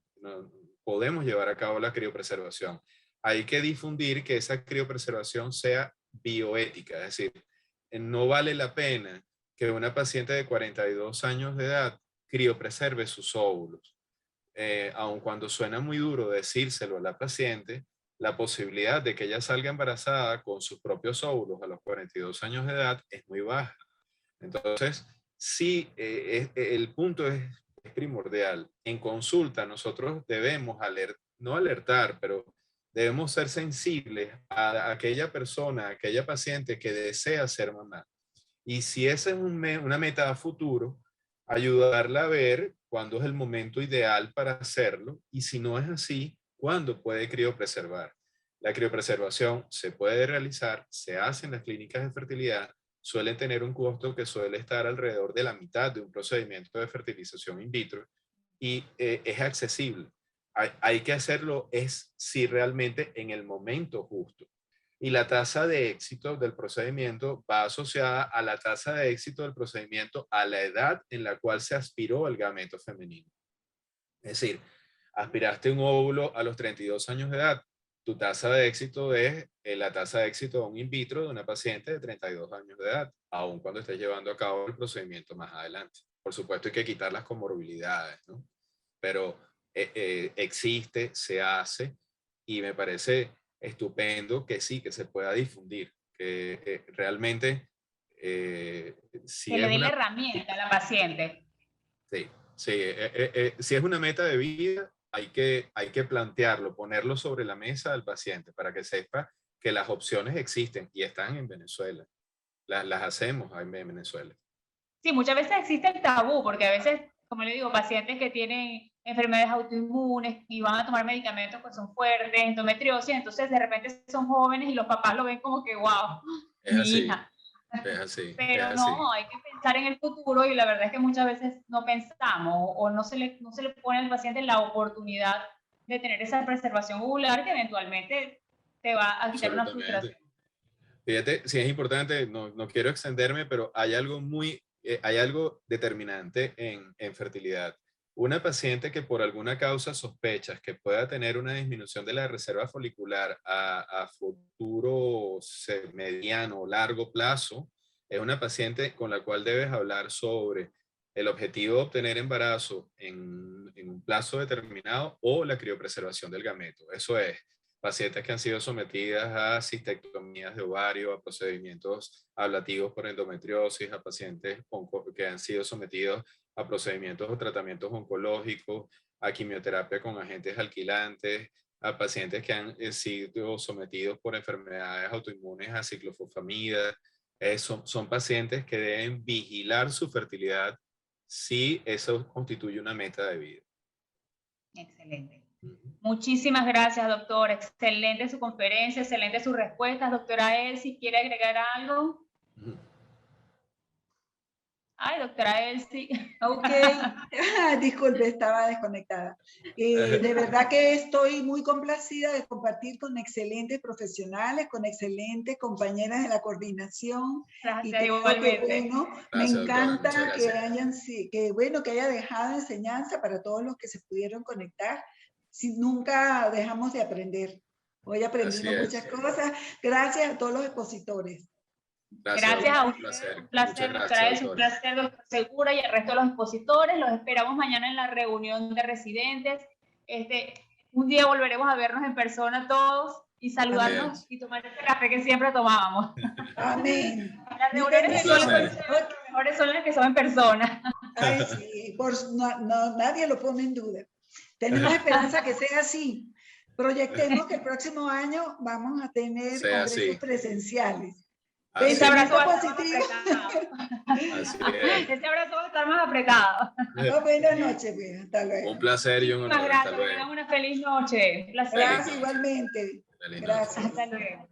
Podemos llevar a cabo la criopreservación. Hay que difundir que esa criopreservación sea bioética, es decir, no vale la pena que una paciente de 42 años de edad criopreserve sus óvulos. aun cuando suena muy duro decírselo a la paciente, la posibilidad de que ella salga embarazada con sus propios óvulos a los 42 años de edad es muy baja. Entonces, sí, el punto es primordial. En consulta nosotros debemos no alertar, pero debemos ser sensibles a aquella persona, a aquella paciente que desea ser mamá. Y si esa es una meta a futuro, ayudarla a ver cuándo es el momento ideal para hacerlo y si no es así, cuándo puede criopreservar. La criopreservación se puede realizar, se hace en las clínicas de fertilidad, suelen tener un costo que suele estar alrededor de la mitad de un procedimiento de fertilización in vitro y es accesible. Hay que hacerlo si realmente en el momento justo. Y la tasa de éxito del procedimiento va asociada a la tasa de éxito del procedimiento a la edad en la cual se aspiró el gameto femenino. Es decir, aspiraste un óvulo a los 32 años de edad, tu tasa de éxito es la tasa de éxito de un in vitro de una paciente de 32 años de edad, aun cuando estés llevando a cabo el procedimiento más adelante. Por supuesto hay que quitar las comorbilidades, ¿no? Pero existe, se hace y me parece estupendo que sí, que se pueda difundir, que realmente si que le es dé una, la herramienta a la paciente. sí, si es una meta de vida, hay que plantearlo, ponerlo sobre la mesa al paciente para que sepa que las opciones existen y están en Venezuela. Las hacemos en Venezuela. Sí, muchas veces existe el tabú, porque a veces, como le digo, pacientes que tienen enfermedades autoinmunes y van a tomar medicamentos que son fuertes, endometriosis, entonces de repente son jóvenes y los papás lo ven como que, wow, Es mi así, hija. es así. Pero es no, así. hay que pensar en el futuro y la verdad es que muchas veces no pensamos o no se le pone al paciente la oportunidad de tener esa preservación ovular que eventualmente te va a quitar una frustración. Fíjate, sí es importante, no quiero extenderme, pero hay algo determinante en fertilidad. Una paciente que por alguna causa sospechas que pueda tener una disminución de la reserva folicular a futuro mediano o largo plazo, es una paciente con la cual debes hablar sobre el objetivo de obtener embarazo en un plazo determinado o la criopreservación del gameto. Eso es, pacientes que han sido sometidas a cistectomías de ovario, a procedimientos ablativos por endometriosis, a pacientes que han sido sometidos a procedimientos o tratamientos oncológicos, a quimioterapia con agentes alquilantes, a pacientes que han sido sometidos por enfermedades autoinmunes a ciclofosfamida. Son pacientes que deben vigilar su fertilidad si eso constituye una meta de vida. Excelente. Muchísimas gracias, doctor. Excelente su conferencia, excelente sus respuestas. Doctora Elsie, ¿quiere agregar algo? Ay, doctora Elsie. Ok, disculpe, estaba desconectada. De verdad que estoy muy complacida de compartir con excelentes profesionales, con excelentes compañeras de la coordinación. Gracias, y igualmente. Que, bueno, Gracias, me encanta doctora, que haya dejado enseñanza para todos los que se pudieron conectar. Si nunca dejamos de aprender. Hoy aprendimos muchas cosas. Gracias a todos los expositores. Gracias a usted, un placer, doctora Elsie, un placer, doctor Segura y el resto de los expositores. Los esperamos mañana en la reunión de residentes. Un día volveremos a vernos en persona todos y saludarnos. Amén. Y tomar ese café que siempre tomábamos. Amén. Las reuniones mejores son las que son en persona. Ay, sí, nadie lo pone en duda. Tenemos esperanza que sea así. Proyectemos que el próximo año vamos a tener congresos presenciales. Ese abrazo va a estar más apretado. Buenas noches, pues. Hasta luego. Un placer y un honor. Muchas gracias. Que tengan una feliz noche. Un placer. Gracias igualmente. Feliz gracias. Noche. Hasta luego.